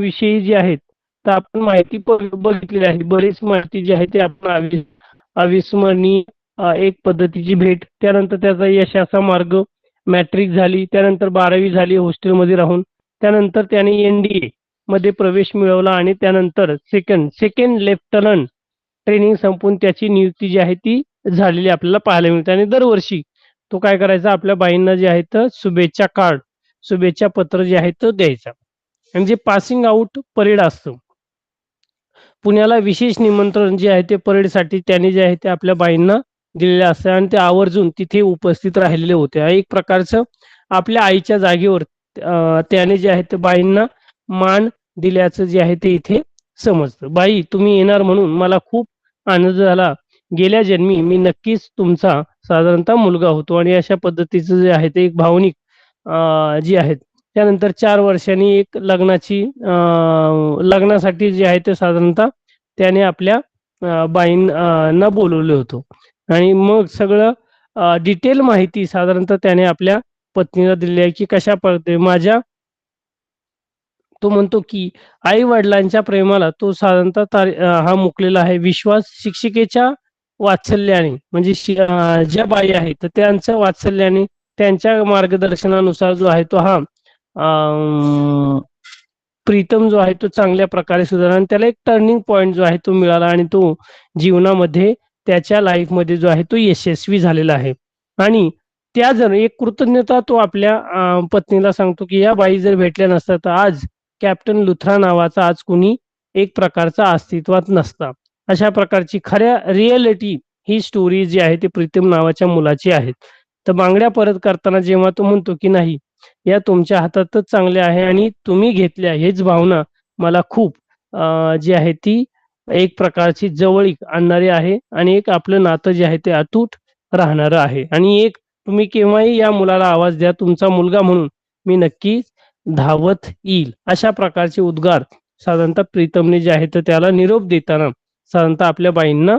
विषयी जी आहेत तर आपण माहिती बघितलेली आहे. बरीच माहिती जी आहे ती आपण अविस्मरणीय एक पद्धतीची भेट, त्यानंतर त्याचा यशाचा मार्ग, मॅट्रिक झाली, त्यानंतर 12वी झाली हॉस्टेलमध्ये राहून, त्यानंतर त्याने एनडीए मध्ये प्रवेश मिळवला आणि त्यानंतर सेकंड लेफ्टनंट ट्रेनिंग संपून त्याची नियुक्ती जी आहे ती झालेली आपल्याला पाहायला मिळते. आणि दरवर्षी तो काय करायचा आपल्या बाईंना जे आहेत शुभेच्छा कार्ड शुभेच्छा पत्र जे आहे तो द्यायचा. आणि जे पासिंग आउट परेड असतं, पुण्याला विशेष निमंत्रण जे आहे ते परेडसाठी त्याने जे आहे ते आपल्या बाईंना दिलेले असते आणि ते आवर्जून तिथे उपस्थित राहिलेले होते. हा एक प्रकारचं आपल्या आईच्या जागेवर त्याने जे आहे ते बाईंना मान दिल्याचं जे आहे ते इथे समजतं. बाई, तुम्ही येणार म्हणून मला खूप आनंद झाला. गेल्या जन्मी मी नक्कीच तुमचा साधारणतः मुलगा होतो. आणि अशा पद्धतीचं जे आहे ते एक भावनिक जी आहेत. त्यानंतर 4 वर्षांनी एक लग्नासाठी जे आहे ते साधारणतः त्याने आपल्या बाईंना बोलवलं होतं. आणि मग सगळं डिटेल माहिती साधारणतः त्याने आपल्या पत्नीला दिली आहे, की कशा पद्धतीने तो म्हणतो की आई वडिलांच्या प्रेमाला तो साधारणतः हा मुकलेला आहे. विश्वास शिक्षिकेच्या वात्सल्याने, म्हणजे ज्या बाई आहेत तर त्यांच्या वात्सल्याने, त्यांच्या मार्गदर्शनानुसार जो आहे तो हा प्रीतम जो आहे तो चांगल्या प्रकारे सुधारला आणि त्याला एक टर्निंग पॉईंट जो आहे तो मिळाला आणि तो जीवनामध्ये त्याच्या लाईफमध्ये जो आहे तो यशस्वी झालेला आहे. आणि त्या जर एक कृतज्ञता तो आपल्या पत्नीला सांगतो की या बाई जर भेटल्या नसत्या तर आज कॅप्टन लुथरा नावाचा आज कुणी एक प्रकारचा अस्तित्वात नसता. अशा प्रकारची खऱ्या रिअलिटी ही स्टोरी जी आहे ती प्रीतम नावाच्या मुलाची आहे. तर बांगड्या परत करताना जेव्हा तो म्हणतो की नाही, या तुमच्या हातातच चांगल्या आहे आणि तुम्ही घेतल्या, हेच भावना मला खूप जी आहे ती एक प्रकारची जवळीक आणणारी आहे आणि एक आपलं नातं जे आहे ते अतूट राहणारं आहे. आणि एक तुम्ही केव्हाही या मुलाला आवाज द्या, तुमचा मुलगा म्हणून मी नक्की धावत येईल. अशा प्रकारचे उद्गार साधारणतः प्रीतमने जे आहे तर त्याला निरोप देताना साधारणतः आपल्या बाईंना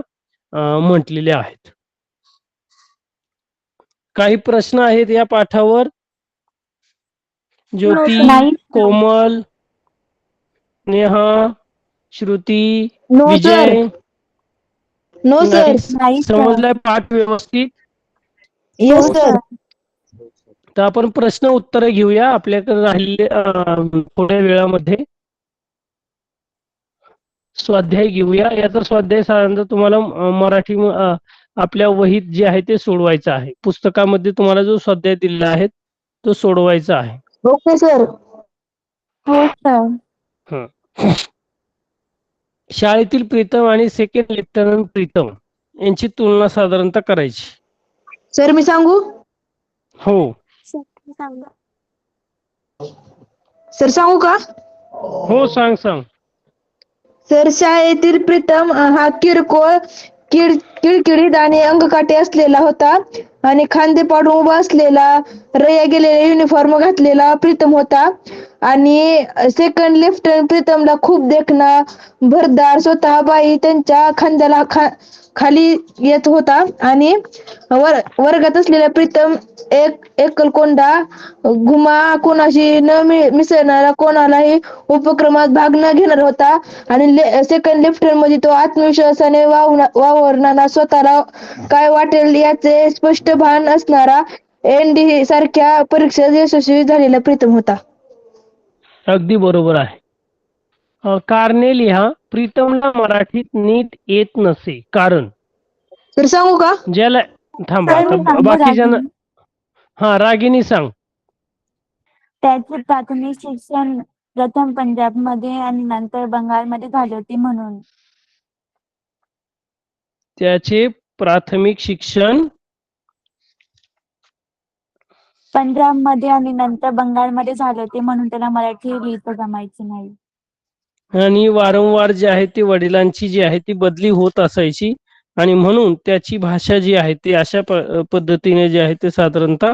म्हटलेले आहेत. काही प्रश्न आहेत या पाठावर? ज्योती, नाही. Komal, Neha, Shruti, no Vijay, sir. No sir. नाही सर. समजलाय पाठ व्यवस्थित? येस हो सर. सर. तर आपण प्रश्न उत्तर घेऊया आपल्याकडे राहिलेले थोड्या वेळामध्ये. स्वाध्याय घेऊया. याचा स्वाध्याय साधारणतः तुम्हाला मराठी आपल्या वहीत जे आहे ते सोडवायचं आहे. पुस्तकामध्ये तुम्हाला जो स्वाध्याय दिलेला आहे तो सोडवायचा आहे. Okay sir. हो सर. शाळेतील प्रीतम आणि सेकंड लेफ्टनंट प्रीतम यांची तुलना साधारणतः करायची. सर मी सांगू? हो सांगा. सर सांगू का? हो, सांग. सर, शाळेतील प्रीतम हा किरकोळ, किडकिडीत आणि अंगकाठी असलेला होता आणि खांदे पाडून उभा असलेला, रया गेलेला युनिफॉर्म घातलेला प्रीतम होता. आणि सेकंड लेफ्टनंट प्रीतमला खूप देखणा, भरदार, स्वतः बाई त्यांच्या खांद्याला खाली येत होता. आणि वर्गात असलेला प्रीतम एकलकोंडा, घुमा, कोणाशी न मिसळणारा, कोणालाही उपक्रमात भाग न घेणार होता. आणि सेकंड लेफ्टनंट मध्ये तो आत्मविश्वासाने वावरणारा, स्वतःला काय वाटेल याचे स्पष्ट भान असणारा, ND सारख्या परीक्षेत यशस्वी झालेला प्रीतम होता. अगदी बरोबर आहे. कारणे लिहा. प्रीतमला मराठीत नीट येत नसे कारण. तर सांगू का? ज्याला थांबा सर, मी आता सांगू बाकीच्या रागिनी? हा रागिनी सांग. त्याचे प्राथमिक शिक्षण प्रथम पंजाबमध्ये आणि नंतर बंगालमध्ये झाले होते म्हणून. त्याचे प्राथमिक शिक्षण पंजाबमध्ये आणि नंतर बंगालमध्ये झाले होते म्हणून त्याला मराठी लिहिता जमायचे नाही. आणि वारंवार जे आहे ती वडिलांची जी आहे ती बदली होत असायची आणि म्हणून त्याची भाषा जी आहे ती अशा पद्धतीने जी आहे ते साधारणतः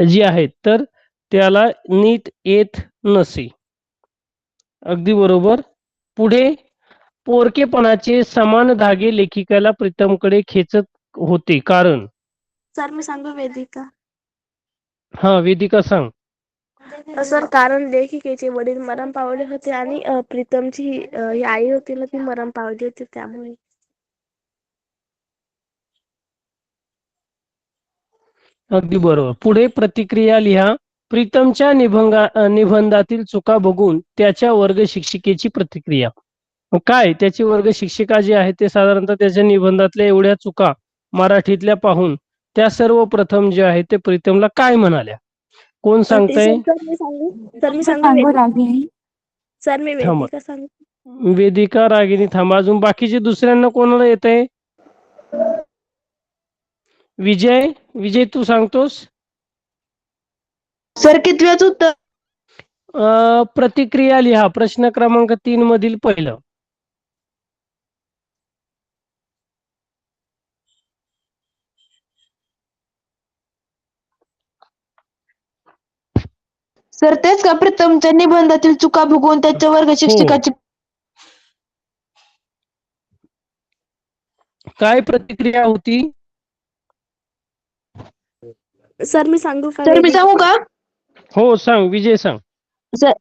जी आहे तर त्याला नीट येत नसे. अगदी बरोबर. पुढे पोरकेपणाचे समान धागे लेखिकाला प्रीतमकडे खेचत होते कारण. सर मी सांगू वेदिका. हा, वेदिका सांग. सर कारण लेखिकेचे वडील मरण पावले होते आणि प्रीतमची ही आई होती ना, ती मरण पावली होती त्यामुळे. अगदी बरोबर. पुढे प्रतिक्रिया लिहा. प्रीतमच्या निबंधातील चुका बघून त्याच्या वर्ग शिक्षिकेची प्रतिक्रिया. काय त्याची वर्ग शिक्षिका जी आहे ते साधारणतः त्याच्या निबंधातल्या एवढ्या चुका मराठीतल्या पाहून त्या सर्वप्रथम जे आहे ते प्रीतमला काय म्हणाल्या. कोण सांगताय? सर मी सांगू सर मी सांगू सांगू रागिनी. सर मी थांबा. वेदिका सांगू वेदिका, रागिनी थांबा. अजून बाकीचे दुसऱ्यांना कोणाला येत आहे? विजय तू सांगतोस? सर कितव्याच उत्तर? प्रतिक्रिया लिहा प्रश्न क्रमांक 3 मधील पहिलं. सर तेच का प्रीतमच्या निबंधातील चुका बघून त्याच्या वर्ग शिक्षकाची काय प्रतिक्रिया होती? सर मी सांगू का सर मी वेदिका? सांगू का? हो सांग, विजय सांग. सर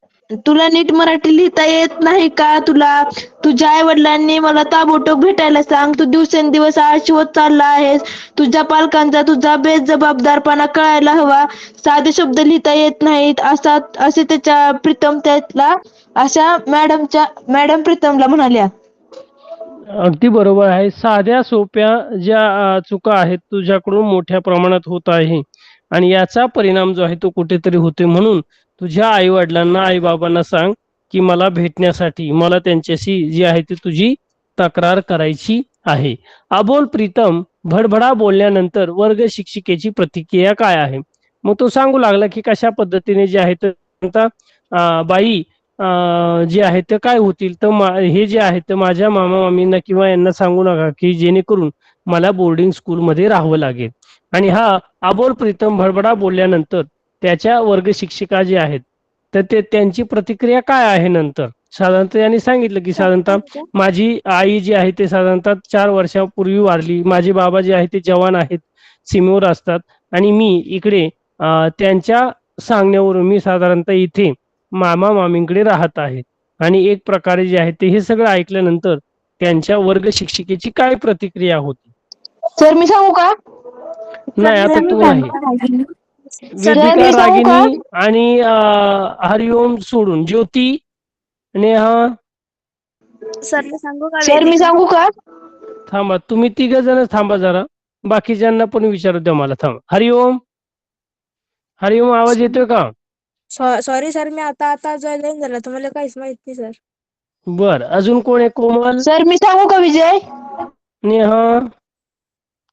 तुला नीट मराठी लिहिता येत नाही का? तुझ्या आई वडिलांनी मला ताबडतोब भेटायला सांग. तू दिवसेंदिवस आळशी होत चालला आहेस. तुझ्या पालकांचा तुझा बेजबाबदारपणा कळायला हवा. साधे शब्द लिहिता येत नाहीत असे त्याच्या प्रीतम त्याला अशा मॅडम प्रीतमला म्हणाल्या. अगदी बरोबर आहे. साध्या सोप्या ज्या चुका आहेत तुझ्याकडून मोठ्या प्रमाणात होत आहे आणि याचा परिणाम जो आहे तो कुठेतरी होतोय. म्हणून तुझ्या आई वडिलांना, आई बाबांना सांग की मला भेटण्यासाठी, मला त्यांच्याशी जी आहे ती तुझी तक्रार करायची आहे. अबोल प्रीतम भडभडा बोलल्यानंतर वर्ग शिक्षिकेची प्रतिक्रिया काय आहे? मग तो सांगू लागला की कशा पद्धतीने जे आहे तर बाई जे आहे ते काय होतील तर हे जे आहे ते माझ्या मामा मामींना किंवा यांना सांगू नका की जेणेकरून मला बोर्डिंग स्कूलमध्ये राहावं लागेल. आणि हा अबोल प्रीतम भडभडा बोलल्यानंतर त्याच्या वर्ग शिक्षिका जे आहेत तर ते त्यांची प्रतिक्रिया काय आहे नंतर साधारणतः यांनी सांगितलं की साधारणतः माझी आई जी आहे ते साधारणतः 4 वर्षापूर्वी वारली. माझे बाबा जे आहे ते जवान आहेत, सीमेवर असतात आणि मी इकडे त्यांच्या सांगण्यावरून मी साधारणतः इथे मामा मामींकडे राहत आहे. आणि एक प्रकारे जे आहे ते हे सगळं ऐकल्यानंतर त्यांच्या वर्ग शिक्षिकेची काय प्रतिक्रिया होती? सर मी सांगू का? नाही, आता मी तू नाही. सांगू रागिनी. वेदिका, मी सांगू का? रागिनी आणि हरिओम सोडून ज्योती, नेहा. सर मी सांगू का सर मी वेदिका? सांगू का? थांबा, तुम्ही 3 जण थांबा जरा. बाकीच्यांना पण विचारू द्या मला. थांबा. हरिओम आवाज येतोय का? सॉरी सर मी आता जॉईन झाला तुम्हाला काहीच माहित नाही सर. बर, अजून कोण आहे? कोमल, सर मी सांगू का विजय? नेहा.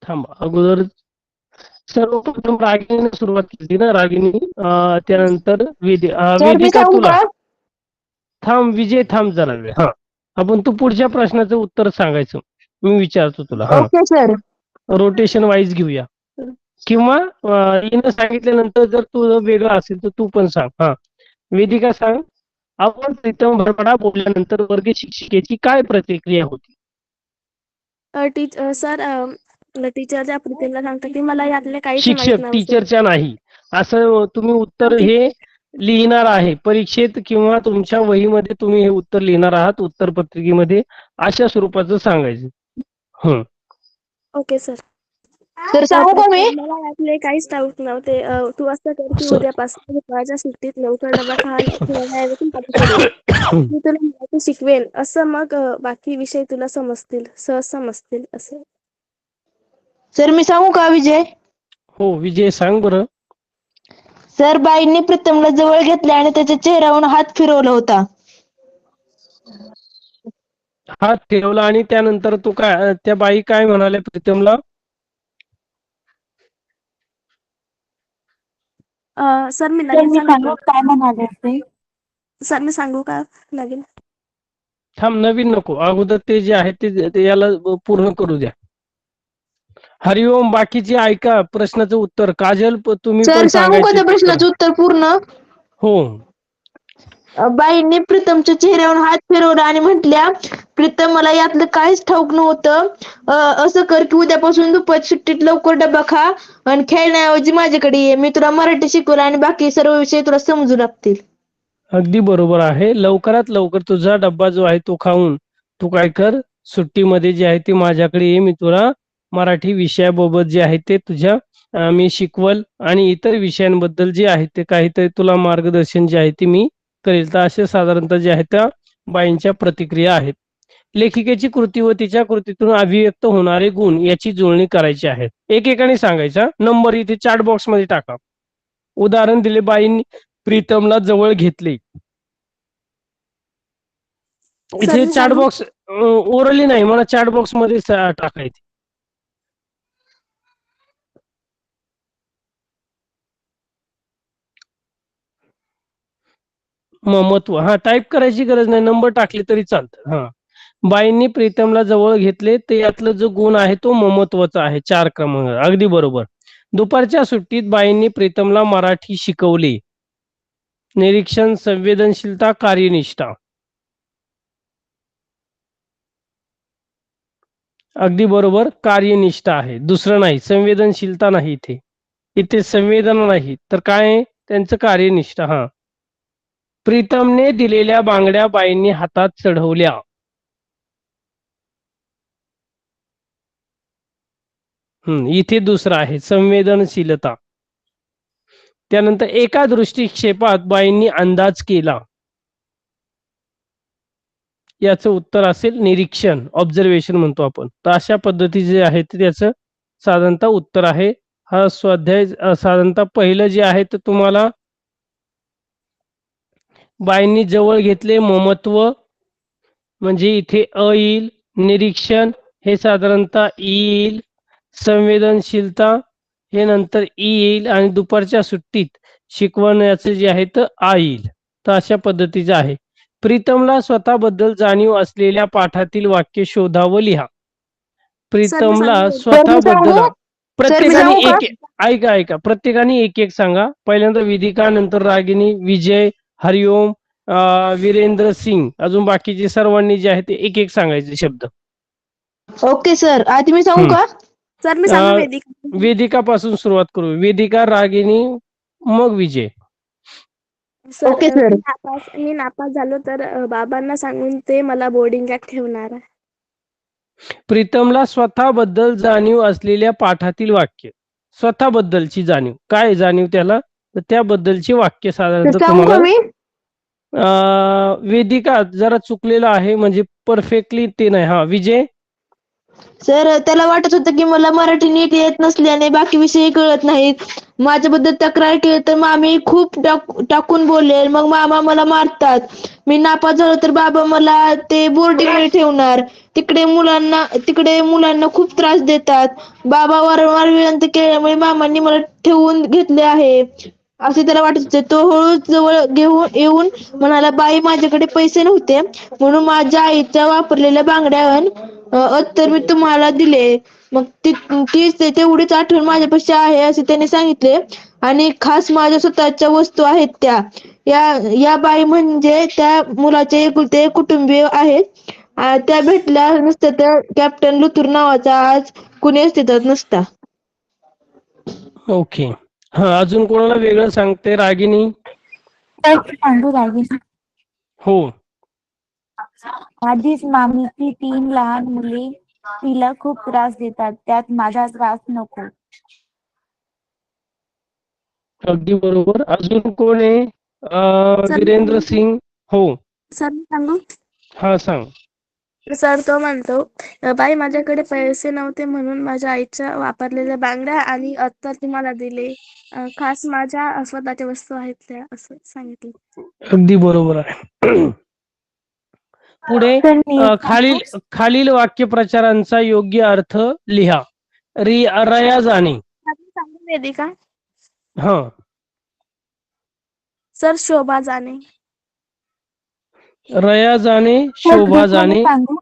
थांबा, अगोदर सर्वप्रथम रागिणीने सुरुवात केली ना, रागिनी. त्यानंतर सर मी वेदिका सांगू तुला. का? थांब विजय, थांब जरा वेळ. हा, आपण तू पुढच्या प्रश्नाचं उत्तर सांगायचं, मी विचारतो तुला. हा, ओके सर. रोटेशन वाईज घेऊया किंवा हिनं सांगितल्यानंतर जर तुझं वेगळं असेल तर तू पण सांग. हा, वेदिका सांग. आपण प्रीतम भरपडा बोलल्यानंतर वर्ग शिक्षिकेची काय प्रतिक्रिया होती? सर टीचर त्या प्रीतीला सांगतात की मला यातले काहीच माहित शिक्षक, नाही सर. टीचरच्या नाही. असं तुम्ही उत्तर हे लिहिणार आहे परीक्षेत किंवा तुमच्या वहीमध्ये तुम्ही हे उत्तर लिहिणार आहात उत्तर पत्रिकेमध्ये, अशा स्वरूपाचं सांगायचं. Okay sir. सर सांगू का मी? मला यातले काहीच डाऊट नव्हते. तू असं कर की Sorry. उद्यापासून दुपारच्या सुट्टीत लवकर डबा खायला पाठवते. मी तुला मराठी शिकवेन असं मग बाकी विषय तुला समजतील, सहज समजतील असं. सर मी सांगू का विजय? हो विजय सांग बरं. सर बाईंनी प्रीतमला जवळ घेतले आणि त्याच्या चेहऱ्यावरून हात फिरवला होता. हात ठेवला आणि त्यानंतर तू काय, त्या बाई काय म्हणाल्या प्रीतमला? सर मी सर लगेच मी सांगू सांगतो. काय म्हणाले ते? सर मी सांगू का लगेच? थांब, नवीन नको, अगोदर ते जे आहे ते याला पूर्ण करू द्या. हरिओम, बाकीचे ऐका प्रश्नाचं उत्तर. काजल, तुम्ही सर पण सांगू का सांगायचे त्या ते प्रश्नाचं करा. उत्तर पूर्ण? हो. बाईंनी प्रीतमच्या चेहऱ्यावर हात फिरवला आणि म्हटल्या, प्रीतम मला यातलं काहीच ठाऊक नव्हतं. असं कर की उद्यापासून दुपार सुट्टीत लवकर डबा खा आणि खेळण्याऐवजी माझ्याकडे ये. मी तुला मराठी शिकवलं आणि बाकी सर्व विषय तुला समजू लागतील. अगदी बरोबर आहे. लवकरात लवकर तुझा डब्बा जो आहे तो खाऊन तू काय कर, सुट्टीमध्ये जे आहे ते माझ्याकडे ये. मी तुला मराठी विषयाबाबत जे आहे ते तुझ्या मी शिकवल आणि इतर विषयांबद्दल जे आहे ते काहीतरी तुला मार्गदर्शन जे आहे ते मी करेल. तर असे साधारणतः जे आहेत त्या बाईंच्या प्रतिक्रिया आहेत. लेखिकेची कृती व तिच्या कृतीतून अभिव्यक्त होणारे गुण याची जुळणी करायची आहे. एकेकाने सांगायचा. नंबर इथे चॅट बॉक्स मध्ये टाका. उदाहरण दिले. बाईंनी प्रीतमला जवळ घेतले. सर इथे मी चॅट सांगू बॉक्स ओरली नाही, मला चॅट बॉक्स मध्ये टाकायचे. ममत्व, हा टाईप करायची गरज नाही, नंबर टाकले तरी चालतं. हा, बाईंनी प्रीतमला जवळ घेतले, ते यातला जो गुण आहे तो ममत्वाचा आहे. 4 क्रमांक अगदी बरोबर. दुपारच्या सुट्टीत बाईंनी प्रीतमला मराठी शिकवले. निरीक्षण, संवेदनशीलता, कार्यनिष्ठा. अगदी बरोबर, कार्यनिष्ठा आहे, दुसरं नाही. संवेदनशीलता नाही, इथे इथे संवेदना नाही, तर काय आहे त्यांचं? कार्यनिष्ठा. हा, प्रीतमने दिलेल्या बांगड्या बाईंनी हातात चढवल्या. इथे दुसरं आहे संवेदनशीलता. त्यानंतर एका दृष्टिक्षेपात बाईंनी अंदाज केला. याचं उत्तर असेल निरीक्षण, ऑब्झर्वेशन म्हणतो आपण. तर अशा पद्धतीचे जे आहे ते त्याचं साधारणतः उत्तर आहे. हा स्वाध्याय साधारणतः पहिलं जे आहे तर तुम्हाला बाईंनी जवळ घेतले, ममत्व म्हणजे इथे अ येईल. निरीक्षण हे साधारणतः ई येईल. संवेदनशीलता हे नंतर ई येईल. आणि दुपारच्या सुट्टीत शिकवण्याचे जे आहे तर आ येईल. तर अशा पद्धतीचे आहे. प्रीतमला स्वतःबद्दल जाणीव असलेल्या पाठातील वाक्य शोधा व लिहा. सर मी प्रीतमला सांगू स्वतःबद्दल सर मी प्रत्येकाने सांगू का? एक ऐका प्रत्येकाने एक एक सांगा. पहिल्यांदा वेदिका, नंतर रागिनी, विजय, हरिओम, वीरेंद्र सिंग, अजून बाकीचे सर्वांनी जे आहे ते एक एक सांगायचे शब्द. ओके सर, आधी मी सांगू हम्म. का? सर मी सांगू अं, वेदिका. वेदिका पासून सुरुवात करू. वेदिका, रागिनी, मग विजय. Sir okay sir. मी नापास झालो तर बाबांना सांगून ते मला बोर्डिंगात ठेवणार आहे. प्रीतमला स्वतःबद्दल जाणीव असलेल्या पाठातील वाक्य. स्वतःबद्दलची जाणीव, काय जाणीव त्याला, तर त्याबद्दलची वाक्य तर साधारणतः सांगू का तुम्हाला. मी? वेदिका जरा चुकलेला आहे, म्हणजे परफेक्टली ते नाही. हा, विजय. सर त्याला वाटत होतं की मला मराठी नीट येत नसल्याने बाकी विषय कळत नाहीत. माझ्याबद्दल तक्रार केली तर मामी खूप टाकून बोलेल, मग मामा मला मारतात. मी नापास झालो तर बाबा मला ते बोर्डिंगमध्ये ठेवणार. तिकडे मुलांना खूप त्रास देतात. बाबा वारंवार विनंती केल्यामुळे मामांनी मला ठेवून घेतले आहे, असे त्याला वाटत होते. तो हळूच जवळ येऊन म्हणाला, बाई माझ्याकडे पैसे नव्हते म्हणून माझ्या आईच्या वापरलेल्या बांगड्या तर मी तुम्हाला दिले. मग तीच तेवढीच आठवण माझ्यापाशी आहे असे त्याने सांगितले. आणि खास माझ्या स्वतःच्या वस्तू आहेत त्या. या बाई म्हणजे त्या मुलाचे एकुलते एक कुटुंबीय आहेत. त्या भेटल्या नसत्या तर कॅप्टन लुथूर नावाचा आज कुणी अस्तित्वात नसता. ओके. हा, अजून कोणाला वेगळं सांगते? रागिनी. सांगू रागिनी. हो. आधीच मामीची 3 लहान मुले तिला खूप त्रास देतात, त्यात माझा त्रास नको. अगदी बरोबर. अजून कोण आहे? सर मी वीरेंद्र सांगू सिंग. हो. सर मी सांगू हा, सांग. सर तो म्हणतो, बाई माझ्याकडे पैसे नव्हते म्हणून माझ्या आईच्या वापरलेल्या बांगड्या आणि अत्तर तुम्हाला दिले. खास माझ्या स्वतःच्या वस्तू आहेत त्या, असं सांगितलं. अगदी बरोबर आहे. पुढे तर मी खालील सांगू? खालील वाक्यप्रचारांचा योग्य अर्थ लिहा. रया जाणे. सर मी सांगू वेदिका. हा, सर शोभा जाणे. रया जाणे, तर शोभा दुसरं मी जाणे. सांगू?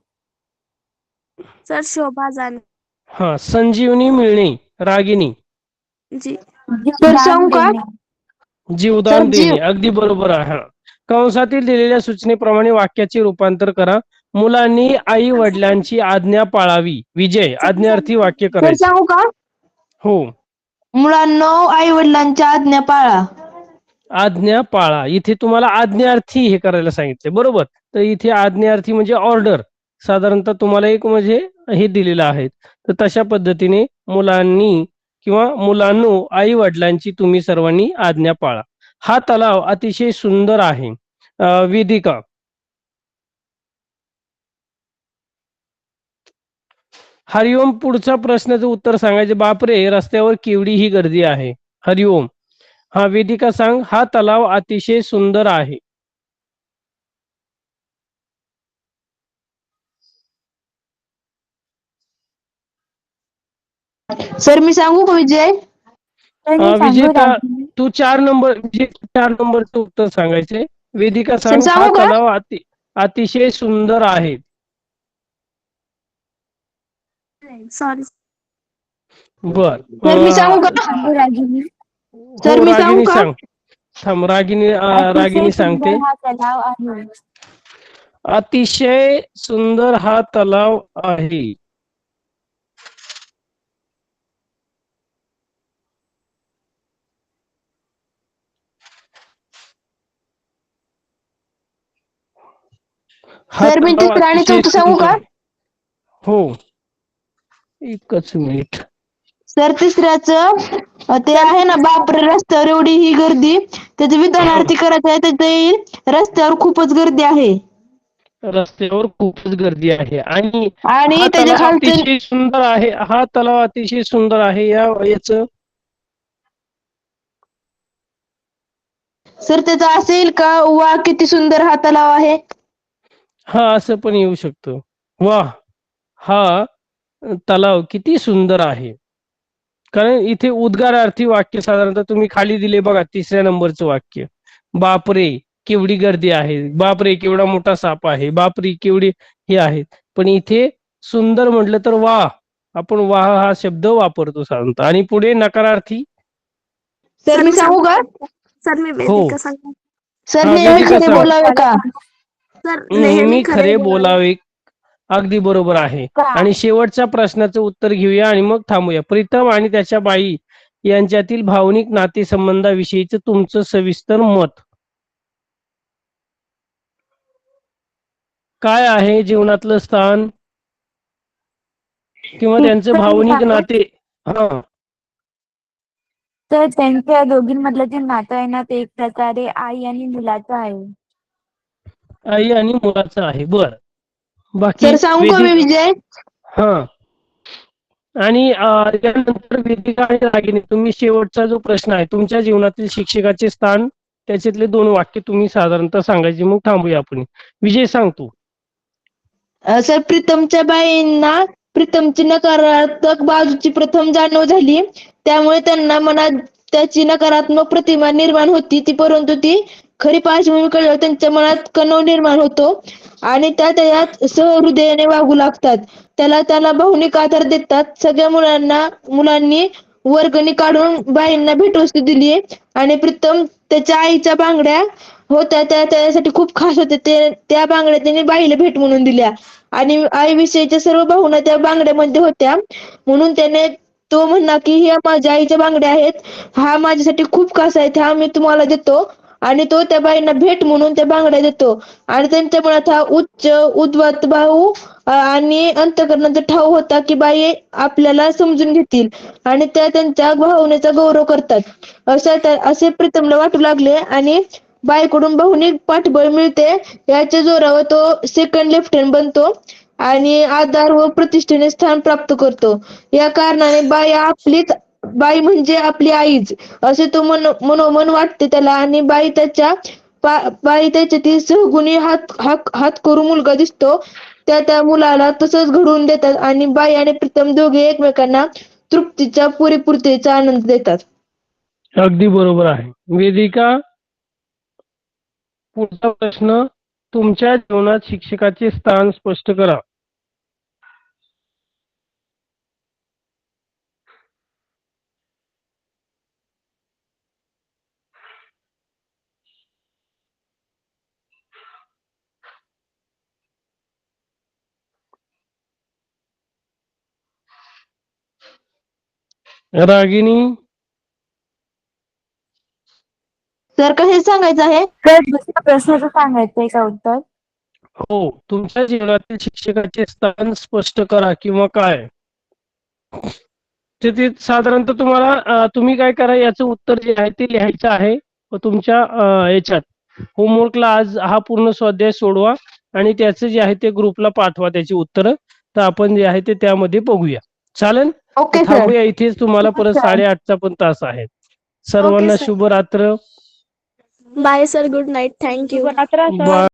सर शोभा जाणे. हा, संजीवनी मिळणे. रागिनी. जी. सर जीवदान सांगू का? देणे. जीवदान सर देणे. अगदी बरोबर आहे. हा. कंसातील दिलेल्या सूचनेप्रमाणे वाक्याचे रूपांतर करा. मुलांनी आई वडिलांची आज्ञा पाळावी. विजय, सर मी आज्ञार्थी सांगू वाक्य सर करायचे. सांगू का? हो. मुलांनो, आई वडिलांच्या आज्ञा पाळा. आज्ञा पाळा. इथे तुम्हाला आज्ञार्थी हे करायला सांगितले, बरोबर. तर इथे आज्ञार्थी म्हणजे ऑर्डर, साधारणतः तुम्हाला एक म्हणजे हे दिलेलं आहे. तर तशा पद्धतीने मुलांनी किंवा मुलांनो आई वडिलांची तुम्ही सर्वांनी आज्ञा पाळा. हा तलाव अतिशय सुंदर आहे. वेदिका. हरिओम, पुढच्या प्रश्नाचं उत्तर सांगायचे. बापरे, रस्त्यावर केवढी ही गर्दी आहे. हरिओम. हा वेदिका सांग. हा तलाव अतिशय सुंदर आहे. सर मी सांगू का विजय? तर मी सांगू विजेता, रागिनी. तू 4 नंबरचं उत्तर सांगायचे. वेदिका सर सांग. हा सांगू का? तलाव अतिशय सुंदर आहे. सॉरी. बर. सर मी सांगू का? सांगू रागिनी. सर हो मी सांगू रागिनी का? सांग. थांब रागिनी अतिशय रागिनी सुंदर सांगते. हा तलाव आहे. अतिशय सुंदर हा तलाव आहे. हा सर मी तलाव तिसरं आणि अतिशय चौथं सांगू सुंदर का? आहे. हो, एकच मिनिट. सर तिसऱ्याचं ते आहे ना, बापरे रस्त्यावर एवढी ही गर्दी, त्याचे विधानार्थी करायचं आहे तर ते रस्त्यावर खूपच गर्दी आहे. रस्त्यावर खूपच गर्दी आहे आणि आणि हा त्याच्या तलाव खालचं अतिशय सुंदर आहे. हा तलाव अतिशय सुंदर आहे. याच सर त्याचं असेल का, वा किती सुंदर हा तलाव आहे. हा असं पण येऊ शकतं. वाह, हा तलाव किती सुंदर आहे. कारण इथे उद्गारार्थी वाक्य साधारणतः तुम्ही खाली दिले बघा. 3ऱ्या नंबरचं वाक्य, बापरे केवढी गर्दी आहे, बापरे केवढा मोठा साप आहे, बापरे केवढी हे आहेत. पण इथे सुंदर म्हटलं तर वाह, आपण वाह हा शब्द वापरतो साधारणतः. आणि पुढे नकारार्थी. सर सर मी मी सांगू सांगू का? का? सर मी हो, वेदिका सांगतो. सर हा नेहमी वेदिका खरे सांग. बोलावे का? सर नेहमी नेहमी खरे खरे बोलावे. बोलावे. अगदी बरोबर आहे. का? आणि शेवटच्या प्रश्नाचं उत्तर घेऊया आणि मग थांबूया. प्रीतम आणि त्याच्या बाई यांच्यातील भावनिक नातेसंबंधाविषयीचं तुमचं सविस्तर मत काय आहे? जीवनातलं स्थान किंवा त्यांचं तर मी भावनिक सांगू. नाते. हा, तर त्यांच्या दोघींमधलं जे नातं आहे ना, ते एक प्रकारे आई आणि मुलाचं आहे. आई आणि मुलाचं आहे. बर. बाकी सर सांगू का मी वेदिक. विजय? हा, आणि त्यानंतर वेदिका आणि रागिनी, तुम्ही शेवटचा जो प्रश्न आहे, तुमच्या जीवनातील शिक्षकाचे स्थान, त्याच्यातले 2 वाक्य तुम्ही साधारणतः सांगायचे. मग थांबूया आपण. विजय सांग तू. सर प्रीतमच्या बाईंना प्रीतमची नकारात्मक बाजूची प्रथम जाणीव झाली. त्यामुळे त्यांना मनात त्याची नकारात्मक प्रतिमा निर्माण होती परंतु ती खरी पार्श्वभूमी कळल्यावर त्यांच्या मनात कणव निर्माण होतो आणि त्या त्यात सहृदयाने वागू लागतात. त्याला भावनिक आधार देतात. सगळ्या मुलांनी वर्गणी काढून बाईंना भेटवस्तू दिली आणि प्रीतम त्याच्या आईच्या बांगड्या होत्या, त्यासाठी खूप खास होते. त्या बांगड्या त्याने बाईला भेट म्हणून दिल्या आणि आईविषयीच्या सर्व भावना त्या बांगड्यामध्ये होत्या. म्हणून तो म्हणला की ह्या माझ्या आईच्या बांगड्या आहेत, हा माझ्यासाठी खूप खास आहेत, हा मी तुम्हाला देतो. आणि तो त्या बाईंना भेट म्हणून त्या बांगड्या देतो आणि त्यांच्या मनात हा उच्च उद्वत भाऊ आणि अंतःकरणाचा ठाव होता की बाई आपल्याला समजून घेतील आणि त्या त्यांच्या भावनेचा गौरव करतात. असे प्रीतमला वाटू लागले आणि बाईकडून भावनिक पाठबळ मिळते. याच्या जोरावर तो सेकंड लेफ्टनंट बनतो आणि आधार व प्रतिष्ठेने स्थान प्राप्त करतो. या कारणाने बाई म्हणजे आपली आईच असे तो मनोमन वाटते त्याला आणि बाई त्याच्या ती सहगुणी हात करू मुलगा दिसतो. त्या मुलाला तसंच घडवून देतात आणि बाई आणि प्रीतम दोघे एकमेकांना तृप्तीचा पुरेपूर्तीचा आनंद देतात. अगदी बरोबर आहे. वेदिका, पुढचा प्रश्न, तुमच्या जीवनात शिक्षकाचे स्थान स्पष्ट करा. रागिनी. सर कसे सांगायचं आहे? तर दुसऱ्या प्रश्नाचं सांगायचंय का उत्तर? हो, तुमच्या जीवनातील शिक्षकाचे स्थान स्पष्ट करा किंवा काय. ते साधारणतः तुम्हाला तुम्ही काय करा, याचं उत्तर जे आहे ते लिहायचं आहे. तुमच्या याच्यात होमवर्कला आज हा पूर्ण स्वाध्याय सोडवा आणि त्याचं जे आहे ते ग्रुपला पाठवा त्याची उत्तरं. तर आपण जे आहे ते त्यामध्ये बघूया. चालेल. तर ओके सर. थांबूया इथेच. तुम्हाला परत 8:30चा पण तास आहे. सर्वांना sir. शुभ रात्र. Bye sir, good night, thank you. शुभरात्र सर. बाय.